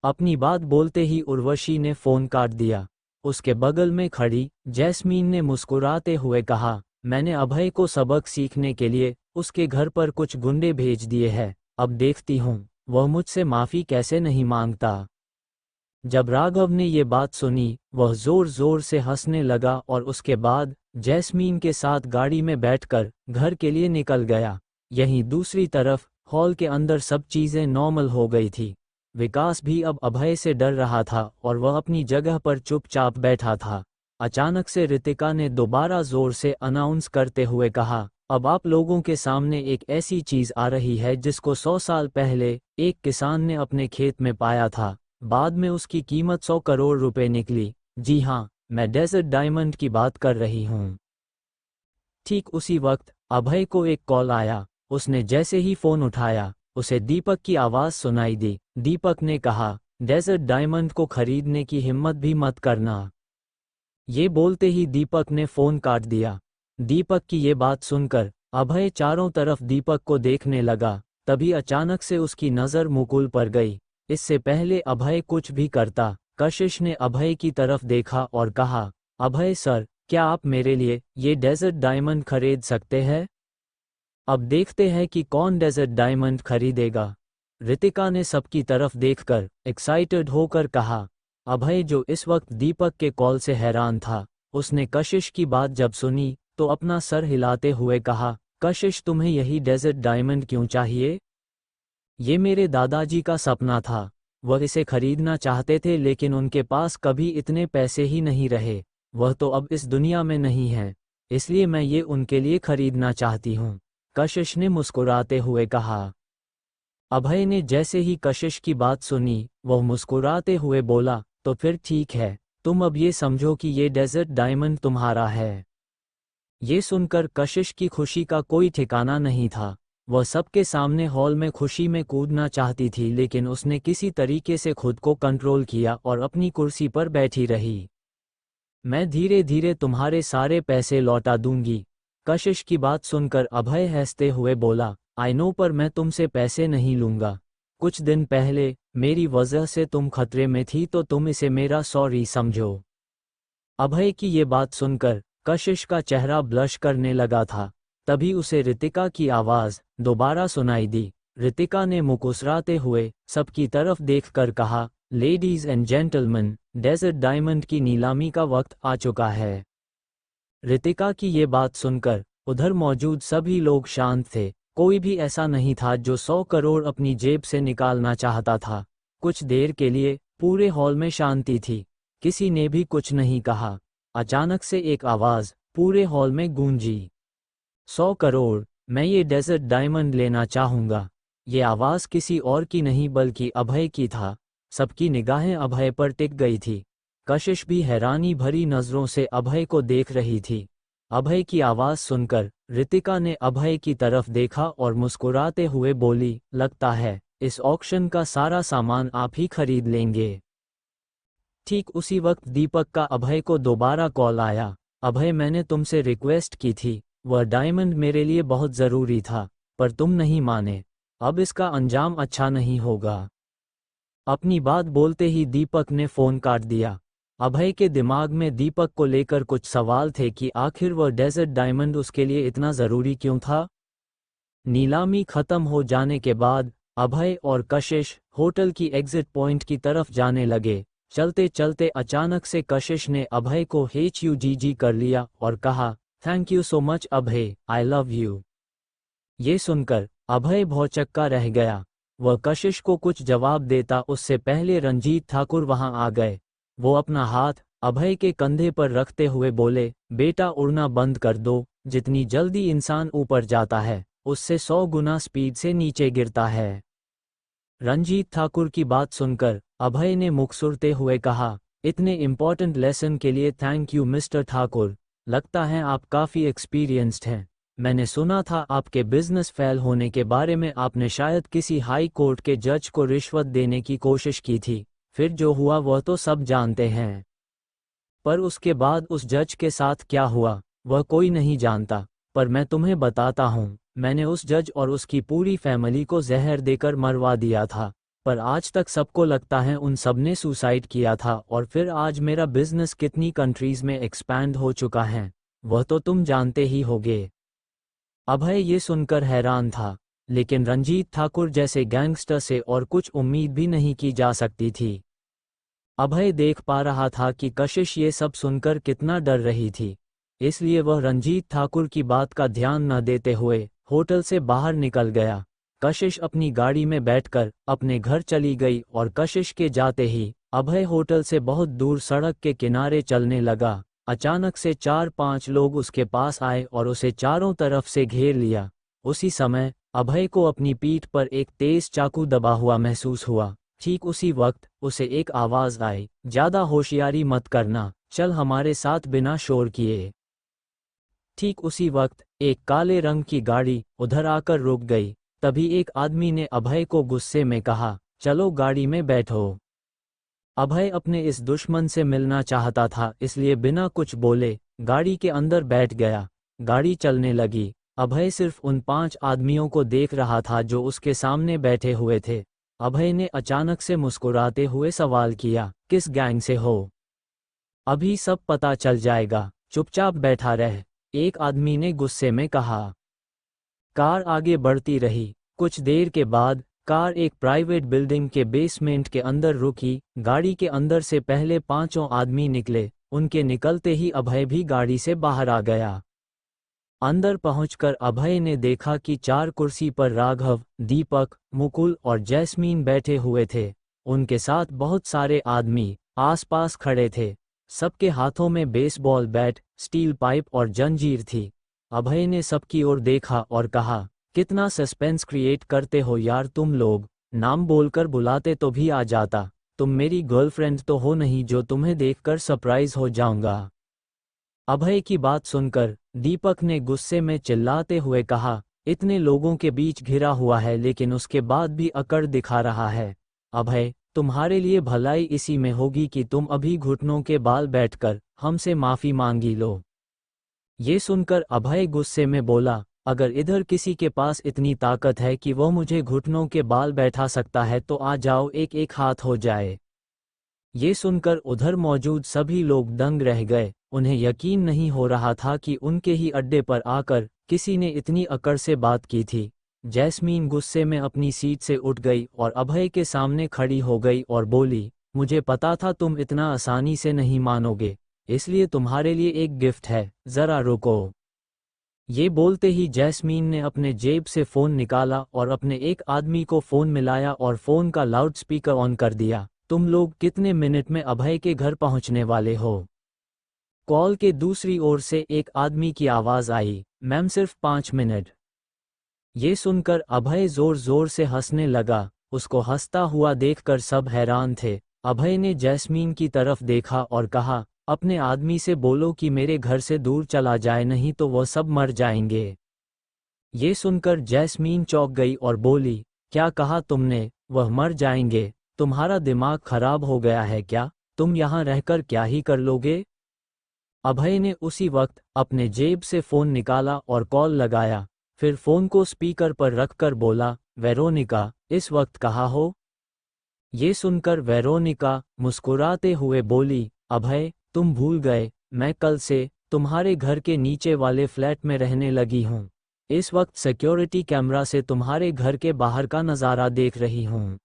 अपनी बात बोलते ही उर्वशी ने फोन काट दिया। उसके बगल में खड़ी जैस्मीन ने मुस्कुराते हुए कहा, मैंने अभय को सबक सीखने के लिए उसके घर पर कुछ गुंडे भेज दिए हैं, अब देखती हूँ वह मुझसे माफी कैसे नहीं मांगता। जब राघव ने ये बात सुनी, वह जोर जोर से हंसने लगा और उसके बाद जैस्मीन के साथ गाड़ी में बैठकर घर के लिए निकल गया। यहीं दूसरी तरफ हॉल के अंदर सब चीजें नॉर्मल हो गई थी। विकास भी अब अभय से डर रहा था और वह अपनी जगह पर चुपचाप बैठा था। अचानक से रितिका ने दोबारा जोर से अनाउंस करते हुए कहा, अब आप लोगों के सामने एक ऐसी चीज आ रही है जिसको 100 साल पहले एक किसान ने अपने खेत में पाया था। बाद में उसकी कीमत 100 करोड़ रुपए निकली। जी हाँ, मैं डेजर्ट डायमंड की बात कर रही हूँ। ठीक उसी वक्त अभय को एक कॉल आया। उसने जैसे ही फोन उठाया, उसे दीपक की आवाज सुनाई दी। दीपक ने कहा, डेजर्ट डायमंड को खरीदने की हिम्मत भी मत करना। ये बोलते ही दीपक ने फोन काट दिया। दीपक की ये बात सुनकर अभय चारों तरफ दीपक को देखने लगा। तभी अचानक से उसकी नज़र मुकुल पर गई। इससे पहले अभय कुछ भी करता, कशिश ने अभय की तरफ देखा और कहा, अभय सर, क्या आप मेरे लिए ये डेजर्ट डायमंड खरीद सकते हैं? अब देखते हैं कि कौन डेजर्ट डायमंड खरीदेगा। रितिका ने सबकी तरफ देखकर एक्साइटेड होकर कहा। अभय, जो इस वक्त दीपक के कॉल से हैरान था, उसने कशिश की बात जब सुनी तो अपना सर हिलाते हुए कहा, कशिश तुम्हें यही डेजर्ट डायमंड क्यों चाहिए? ये मेरे दादाजी का सपना था। वह इसे खरीदना चाहते थे लेकिन उनके पास कभी इतने पैसे ही नहीं रहे। वह तो अब इस दुनिया में नहीं है। इसलिए मैं ये उनके लिए खरीदना चाहती हूँ, कशिश ने मुस्कुराते हुए कहा। अभय ने जैसे ही कशिश की बात सुनी, वह मुस्कुराते हुए बोला, तो फिर ठीक है, तुम अब ये समझो कि ये डेजर्ट डायमंड तुम्हारा है। ये सुनकर कशिश की खुशी का कोई ठिकाना नहीं था। वह सबके सामने हॉल में खुशी में कूदना चाहती थी, लेकिन उसने किसी तरीके से खुद को कंट्रोल किया और अपनी कुर्सी पर बैठी रही। मैं धीरे धीरे तुम्हारे सारे पैसे लौटा दूंगी, कशिश की बात सुनकर अभय हंसते हुए बोला। आई नो, पर मैं तुमसे पैसे नहीं लूंगा। कुछ दिन पहले मेरी वजह से तुम खतरे में थी, तो तुम इसे मेरा सॉरी समझो। अभय की ये बात सुनकर कशिश का चेहरा ब्लश करने लगा था। तभी उसे रितिका की आवाज दोबारा सुनाई दी। रितिका ने मुस्कुराते हुए सबकी तरफ देखकर कहा, ladies and gentleman, desert diamond की नीलामी का वक्त आ चुका है। रितिका की ये बात सुनकर उधर मौजूद सभी लोग शांत थे। कोई भी ऐसा नहीं था जो 100 करोड़ अपनी जेब से निकालना चाहता था। कुछ देर के लिए पूरे हॉल में शांति थी। किसी ने भी कुछ नहीं कहा। अचानक से एक आवाज पूरे हॉल में गूंजी, 100 करोड़, मैं ये डेजर्ट डायमंड लेना चाहूंगा। ये आवाज किसी और की नहीं बल्कि अभय की था। सबकी निगाहें अभय पर टिक गई थी। कशिश भी हैरानी भरी नजरों से अभय को देख रही थी। अभय की आवाज सुनकर रितिका ने अभय की तरफ देखा और मुस्कुराते हुए बोली, लगता है इस ऑक्शन का सारा सामान आप ही खरीद लेंगे। ठीक उसी वक्त दीपक का अभय को दोबारा कॉल आया। अभय, मैंने तुमसे रिक्वेस्ट की थी, वह डायमंड मेरे लिए बहुत ज़रूरी था, पर तुम नहीं माने। अब इसका अंजाम अच्छा नहीं होगा। अपनी बात बोलते ही दीपक ने फ़ोन काट दिया। अभय के दिमाग में दीपक को लेकर कुछ सवाल थे कि आखिर वह डेजर्ट डायमंड उसके लिए इतना ज़रूरी क्यों था। नीलामी खत्म हो जाने के बाद अभय और कशिश होटल की एग्जिट पॉइंट की तरफ जाने लगे। चलते चलते अचानक से कशिश ने अभय को HUGG कर लिया और कहा, thank you so much Abhay, I love you. ये सुनकर अभय भौचक्का रह गया। वह कशिश को कुछ जवाब देता उससे पहले रंजीत ठाकुर वहां आ गए। वो अपना हाथ अभय के कंधे पर रखते हुए बोले, बेटा उड़ना बंद कर दो। जितनी जल्दी इंसान ऊपर जाता है, उससे 100 गुना स्पीड से नीचे गिरता है। रंजीत ठाकुर की बात सुनकर अभय ने मुस्कुराते हुए कहा, इतने इम्पोर्टेंट लेसन के लिए थैंक यू मिस्टर ठाकुर। लगता है आप काफ़ी एक्सपीरियंस्ड हैं। मैंने सुना था आपके बिजनेस फेल होने के बारे में आपने शायद किसी हाई कोर्ट के जज को रिश्वत देने की कोशिश की थी। फिर जो हुआ वह तो सब जानते हैं। पर उसके बाद उस जज के साथ क्या हुआ वह कोई नहीं जानता। पर मैं तुम्हें बताता हूँ, मैंने उस जज और उसकी पूरी फैमिली को जहर देकर मरवा दिया था। पर आज तक सबको लगता है उन सब ने सुसाइड किया था। और फिर आज मेरा बिजनेस कितनी कंट्रीज में एक्सपैंड हो चुका है, वह तो तुम जानते ही होगे। अभय ये सुनकर हैरान था, लेकिन रंजीत ठाकुर जैसे गैंगस्टर से और कुछ उम्मीद भी नहीं की जा सकती थी। अभय देख पा रहा था कि कशिश ये सब सुनकर कितना डर रही थी, इसलिए वह रंजीत ठाकुर की बात का ध्यान न देते हुए होटल से बाहर निकल गया। कशिश अपनी गाड़ी में बैठकर अपने घर चली गई और कशिश के जाते ही अभय होटल से बहुत दूर सड़क के किनारे चलने लगा। अचानक से 4-5 लोग उसके पास आए और उसे चारों तरफ से घेर लिया। उसी समय अभय को अपनी पीठ पर एक तेज चाकू दबा हुआ महसूस हुआ। ठीक उसी वक्त उसे एक आवाज आई, ज्यादा होशियारी मत करना, चल हमारे साथ बिना शोर किए। ठीक उसी वक्त एक काले रंग की गाड़ी उधर आकर रुक गई। तभी एक आदमी ने अभय को गुस्से में कहा, चलो गाड़ी में बैठो। अभय अपने इस दुश्मन से मिलना चाहता था, इसलिए बिना कुछ बोले गाड़ी के अंदर बैठ गया। गाड़ी चलने लगी। अभय सिर्फ उन 5 आदमियों को देख रहा था जो उसके सामने बैठे हुए थे। अभय ने अचानक से मुस्कुराते हुए सवाल किया, किस गैंग से हो? अभी सब पता चल जाएगा, चुपचाप बैठा रह, एक आदमी ने गुस्से में कहा। कार आगे बढ़ती रही। कुछ देर के बाद कार एक प्राइवेट बिल्डिंग के बेसमेंट के अंदर रुकी। गाड़ी के अंदर से पहले 5 आदमी निकले। उनके निकलते ही अभय भी गाड़ी से बाहर आ गया। अंदर पहुंचकर अभय ने देखा कि 4 कुर्सी पर राघव, दीपक, मुकुल और जैस्मीन बैठे हुए थे। उनके साथ बहुत सारे आदमी आसपास खड़े थे। सबके हाथों में बेसबॉल बैट, स्टील पाइप और जंजीर थी। अभय ने सबकी ओर देखा और कहा, कितना सस्पेंस क्रिएट करते हो यार तुम लोग, नाम बोलकर बुलाते तो भी आ जाता। तुम मेरी गर्लफ्रेंड तो हो नहीं जो तुम्हें देखकर सरप्राइज हो जाऊंगा। अभय की बात सुनकर दीपक ने गुस्से में चिल्लाते हुए कहा, इतने लोगों के बीच घिरा हुआ है लेकिन उसके बाद भी अकड़ दिखा रहा है। अभय, तुम्हारे लिए भलाई इसी में होगी कि तुम अभी घुटनों के बाल बैठकर हमसे माफी मांगी लो। ये सुनकर अभय गुस्से में बोला, अगर इधर किसी के पास इतनी ताकत है कि वह मुझे घुटनों के बाल बैठा सकता है तो आ जाओ, एक एक हाथ हो जाए। ये सुनकर उधर मौजूद सभी लोग दंग रह गए। उन्हें यकीन नहीं हो रहा था कि उनके ही अड्डे पर आकर किसी ने इतनी अकड़ से बात की थी। जैस्मीन गुस्से में अपनी सीट से उठ गई और अभय के सामने खड़ी हो गई और बोली, मुझे पता था तुम इतना आसानी से नहीं मानोगे, इसलिए तुम्हारे लिए एक गिफ्ट है, जरा रुको। ये बोलते ही जैस्मीन ने अपने जेब से फ़ोन निकाला और अपने एक आदमी को फ़ोन मिलाया और फ़ोन का लाउडस्पीकर ऑन कर दिया। तुम लोग कितने मिनट में अभय के घर पहुंचने वाले हो? कॉल के दूसरी ओर से एक आदमी की आवाज़ आई, मैम सिर्फ 5 मिनट। ये सुनकर अभय ज़ोर ज़ोर से हंसने लगा। उसको हंसता हुआ देखकर सब हैरान थे। अभय ने जैस्मीन की तरफ देखा और कहा, अपने आदमी से बोलो कि मेरे घर से दूर चला जाए, नहीं तो वह सब मर जाएंगे। ये सुनकर जैस्मीन चौंक गई और बोली, क्या कहा तुमने? वह मर जाएंगे? तुम्हारा दिमाग खराब हो गया है क्या? तुम यहाँ रहकर क्या ही कर लोगे? अभय ने उसी वक्त अपने जेब से फ़ोन निकाला और कॉल लगाया। फिर फ़ोन को स्पीकर पर रखकर बोला, वेरोनिका, इस वक्त कहाँ हो? ये सुनकर वेरोनिका मुस्कुराते हुए बोली, अभय, तुम भूल गए, मैं कल से तुम्हारे घर के नीचे वाले फ्लैट में रहने लगी हूँ। इस वक्त सिक्योरिटी कैमरा से तुम्हारे घर के बाहर का नज़ारा देख रही हूँ।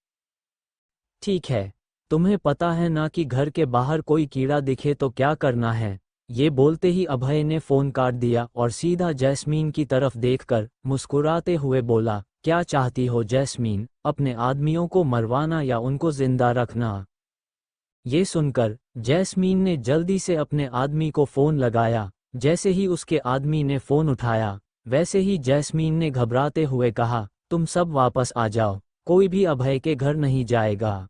ठीक है, तुम्हें पता है ना कि घर के बाहर कोई कीड़ा दिखे तो क्या करना है? ये बोलते ही अभय ने फ़ोन काट दिया और सीधा जैस्मीन की तरफ देखकर मुस्कुराते हुए बोला, क्या चाहती हो जैस्मीन, अपने आदमियों को मरवाना या उनको जिंदा रखना? ये सुनकर जैस्मीन ने जल्दी से अपने आदमी को फ़ोन लगाया। जैसे ही उसके आदमी ने फ़ोन उठाया, वैसे ही जैस्मीन ने घबराते हुए कहा, तुम सब वापस आ जाओ, कोई भी अभय के घर नहीं जाएगा।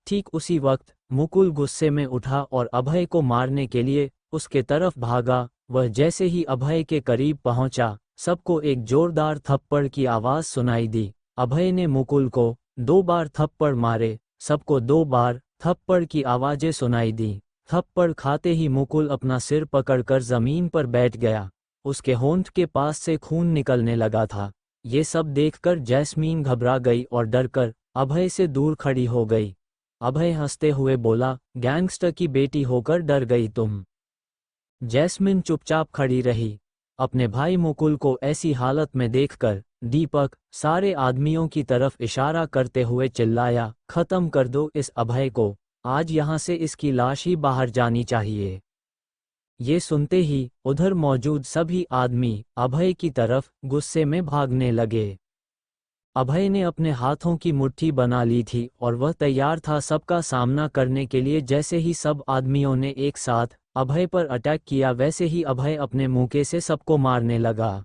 ठीक उसी वक्त मुकुल गुस्से में उठा और अभय को मारने के लिए उसके तरफ भागा। वह जैसे ही अभय के करीब पहुंचा, सबको एक जोरदार थप्पड़ की आवाज़ सुनाई दी। अभय ने मुकुल को 2 बार थप्पड़ मारे। सबको 2 बार थप्पड़ की आवाज़ें सुनाई दी। थप्पड़ खाते ही मुकुल अपना सिर पकड़कर ज़मीन पर बैठ गया। उसके होंठ के पास से खून निकलने लगा था। ये सब देखकर जैस्मीन घबरा गई और डरकर अभय से दूर खड़ी हो गई। अभय हंसते हुए बोला, गैंगस्टर की बेटी होकर डर गई तुम? जैस्मिन चुपचाप खड़ी रही। अपने भाई मुकुल को ऐसी हालत में देखकर दीपक सारे आदमियों की तरफ इशारा करते हुए चिल्लाया, खत्म कर दो इस अभय को, आज यहाँ से इसकी लाश ही बाहर जानी चाहिए। ये सुनते ही उधर मौजूद सभी आदमी अभय की तरफ गुस्से में भागने लगे। अभय ने अपने हाथों की मुट्ठी बना ली थी और वह तैयार था सबका सामना करने के लिए। जैसे ही सब आदमियों ने एक साथ अभय पर अटैक किया, वैसे ही अभय अपने मुक्के से सबको मारने लगा।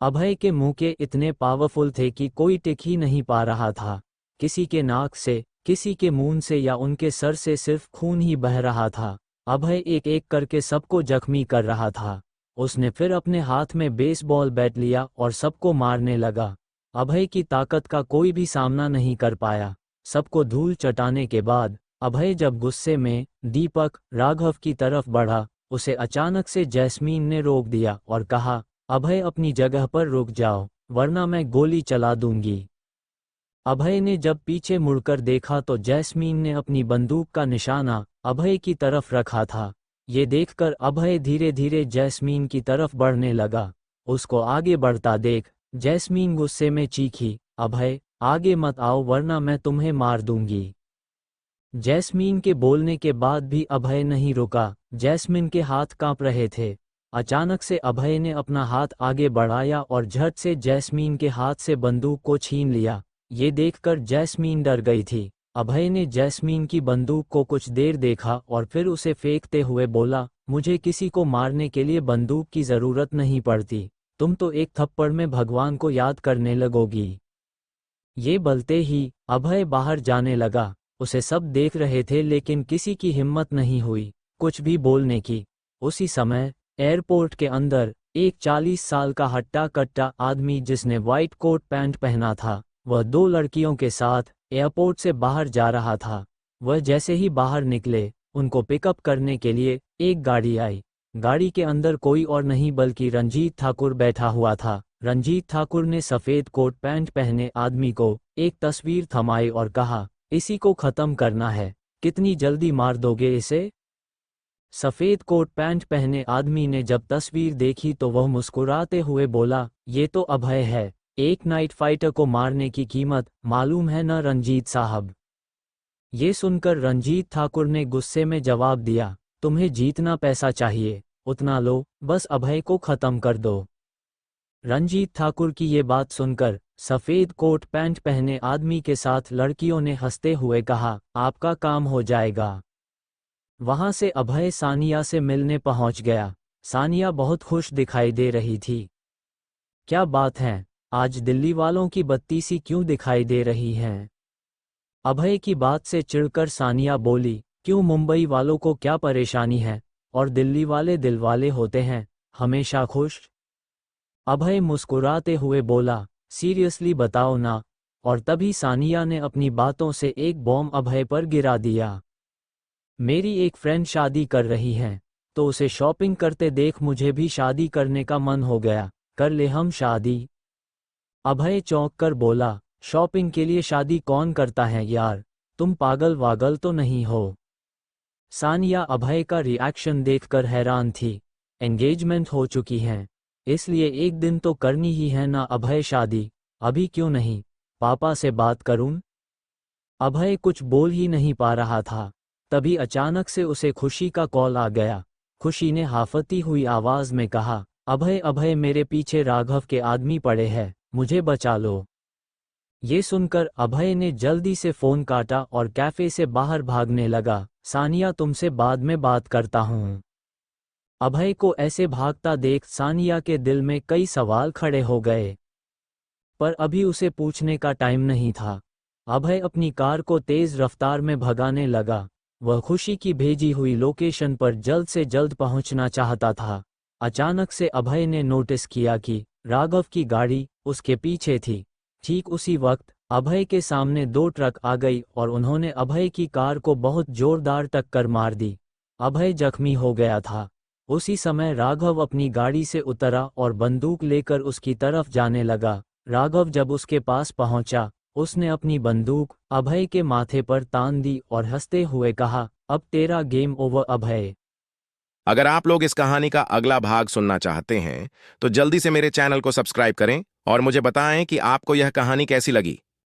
अभय के मुक्के इतने पावरफुल थे कि कोई टिक ही नहीं पा रहा था। किसी के नाक से, किसी के मुंह से या उनके सर से सिर्फ खून ही बह रहा था। अभय एक एक करके सबको जख्मी कर रहा था। उसने फिर अपने हाथ में बेसबॉल बैट लिया और सबको मारने लगा। अभय की ताकत का कोई भी सामना नहीं कर पाया। सबको धूल चटाने के बाद अभय जब गुस्से में दीपक राघव की तरफ बढ़ा, उसे अचानक से जैस्मीन ने रोक दिया और कहा, अभय अपनी जगह पर रुक जाओ, वरना मैं गोली चला दूंगी। अभय ने जब पीछे मुड़कर देखा तो जैस्मीन ने अपनी बंदूक का निशाना अभय की तरफ रखा था। ये देखकर अभय धीरे धीरे जैस्मीन की तरफ बढ़ने लगा। उसको आगे बढ़ता देख जैस्मीन गुस्से में चीखी, अभय आगे मत आओ वरना मैं तुम्हें मार दूंगी। जैस्मीन के बोलने के बाद भी अभय नहीं रुका। जैस्मीन के हाथ कांप रहे थे। अचानक से अभय ने अपना हाथ आगे बढ़ाया और झट से जैस्मीन के हाथ से बंदूक को छीन लिया। ये देखकर जैस्मीन डर गई थी। अभय ने जैस्मीन की बंदूक को कुछ देर देखा और फिर उसे फेंकते हुए बोला, मुझे किसी को मारने के लिए बंदूक की जरूरत नहीं पड़ती, तुम तो एक थप्पड़ में भगवान को याद करने लगोगी। ये बोलते ही अभय बाहर जाने लगा। उसे सब देख रहे थे लेकिन किसी की हिम्मत नहीं हुई कुछ भी बोलने की। उसी समय एयरपोर्ट के अंदर एक 40 साल का हट्टा कट्टा आदमी जिसने व्हाइट कोट पैंट पहना था, वह 2 लड़कियों के साथ एयरपोर्ट से बाहर जा रहा था। वह जैसे ही बाहर निकले, उनको पिकअप करने के लिए एक गाड़ी आई। गाड़ी के अंदर कोई और नहीं बल्कि रंजीत ठाकुर बैठा हुआ था। रंजीत ठाकुर ने सफ़ेद कोट पैंट पहने आदमी को एक तस्वीर थमाई और कहा, इसी को ख़त्म करना है, कितनी जल्दी मार दोगे इसे? सफ़ेद कोट पैंट पहने आदमी ने जब तस्वीर देखी तो वह मुस्कुराते हुए बोला, ये तो अभय है। एक नाइट फाइटर को मारने की कीमत मालूम है न रंजीत साहब? ये सुनकर रंजीत ठाकुर ने गुस्से में जवाब दिया, तुम्हें जितना पैसा चाहिए उतना लो, बस अभय को ख़त्म कर दो। रंजीत ठाकुर की ये बात सुनकर सफ़ेद कोट पैंट पहने आदमी के साथ लड़कियों ने हंसते हुए कहा, आपका काम हो जाएगा। वहां से अभय सानिया से मिलने पहुंच गया। सानिया बहुत खुश दिखाई दे रही थी। क्या बात है, आज दिल्ली वालों की बत्ती सी क्यों दिखाई दे रही हैं? अभय की बात से चिढ़कर सानिया बोली, क्यों, मुंबई वालों को क्या परेशानी है, और दिल्ली वाले दिलवाले होते हैं, हमेशा खुश। अभय मुस्कुराते हुए बोला, सीरियसली बताओ ना, और तभी सानिया ने अपनी बातों से एक बॉम्ब अभय पर गिरा दिया। मेरी एक फ्रेंड शादी कर रही है, तो उसे शॉपिंग करते देख मुझे भी शादी करने का मन हो गया, कर ले हम शादी। अभय चौंक कर बोला, शॉपिंग के लिए शादी कौन करता है यार, तुम पागल वागल तो नहीं हो? सानिया अभय का रिएक्शन देखकर हैरान थी। एंगेजमेंट हो चुकी है, इसलिए एक दिन तो करनी ही है ना अभय शादी, अभी क्यों नहीं, पापा से बात करूं? अभय कुछ बोल ही नहीं पा रहा था। तभी अचानक से उसे खुशी का कॉल आ गया। खुशी ने हाफती हुई आवाज में कहा, अभय अभय, मेरे पीछे राघव के आदमी पड़े हैं, मुझे बचा लो। ये सुनकर अभय ने जल्दी से फोन काटा और कैफे से बाहर भागने लगा। सानिया, तुमसे बाद में बात करता हूँ। अभय को ऐसे भागता देख सानिया के दिल में कई सवाल खड़े हो गए, पर अभी उसे पूछने का टाइम नहीं था। अभय अपनी कार को तेज रफ्तार में भगाने लगा। वह खुशी की भेजी हुई लोकेशन पर जल्द से जल्द पहुंचना चाहता था। अचानक से अभय ने नोटिस किया कि राघव की गाड़ी उसके पीछे थी। ठीक उसी वक्त अभय के सामने 2 ट्रक आ गई और उन्होंने अभय की कार को बहुत जोरदार टक्कर मार दी। अभय जख्मी हो गया था। उसी समय राघव अपनी गाड़ी से उतरा और बंदूक लेकर उसकी तरफ जाने लगा। राघव जब उसके पास पहुंचा, उसने अपनी बंदूक अभय के माथे पर तान दी और हंसते हुए कहा, अब तेरा गेम ओवर अभय। अगर आप लोग इस कहानी का अगला भाग सुनना चाहते हैं तो जल्दी से मेरे चैनल को सब्सक्राइब करें और मुझे बताएं कि आपको यह कहानी कैसी लगी।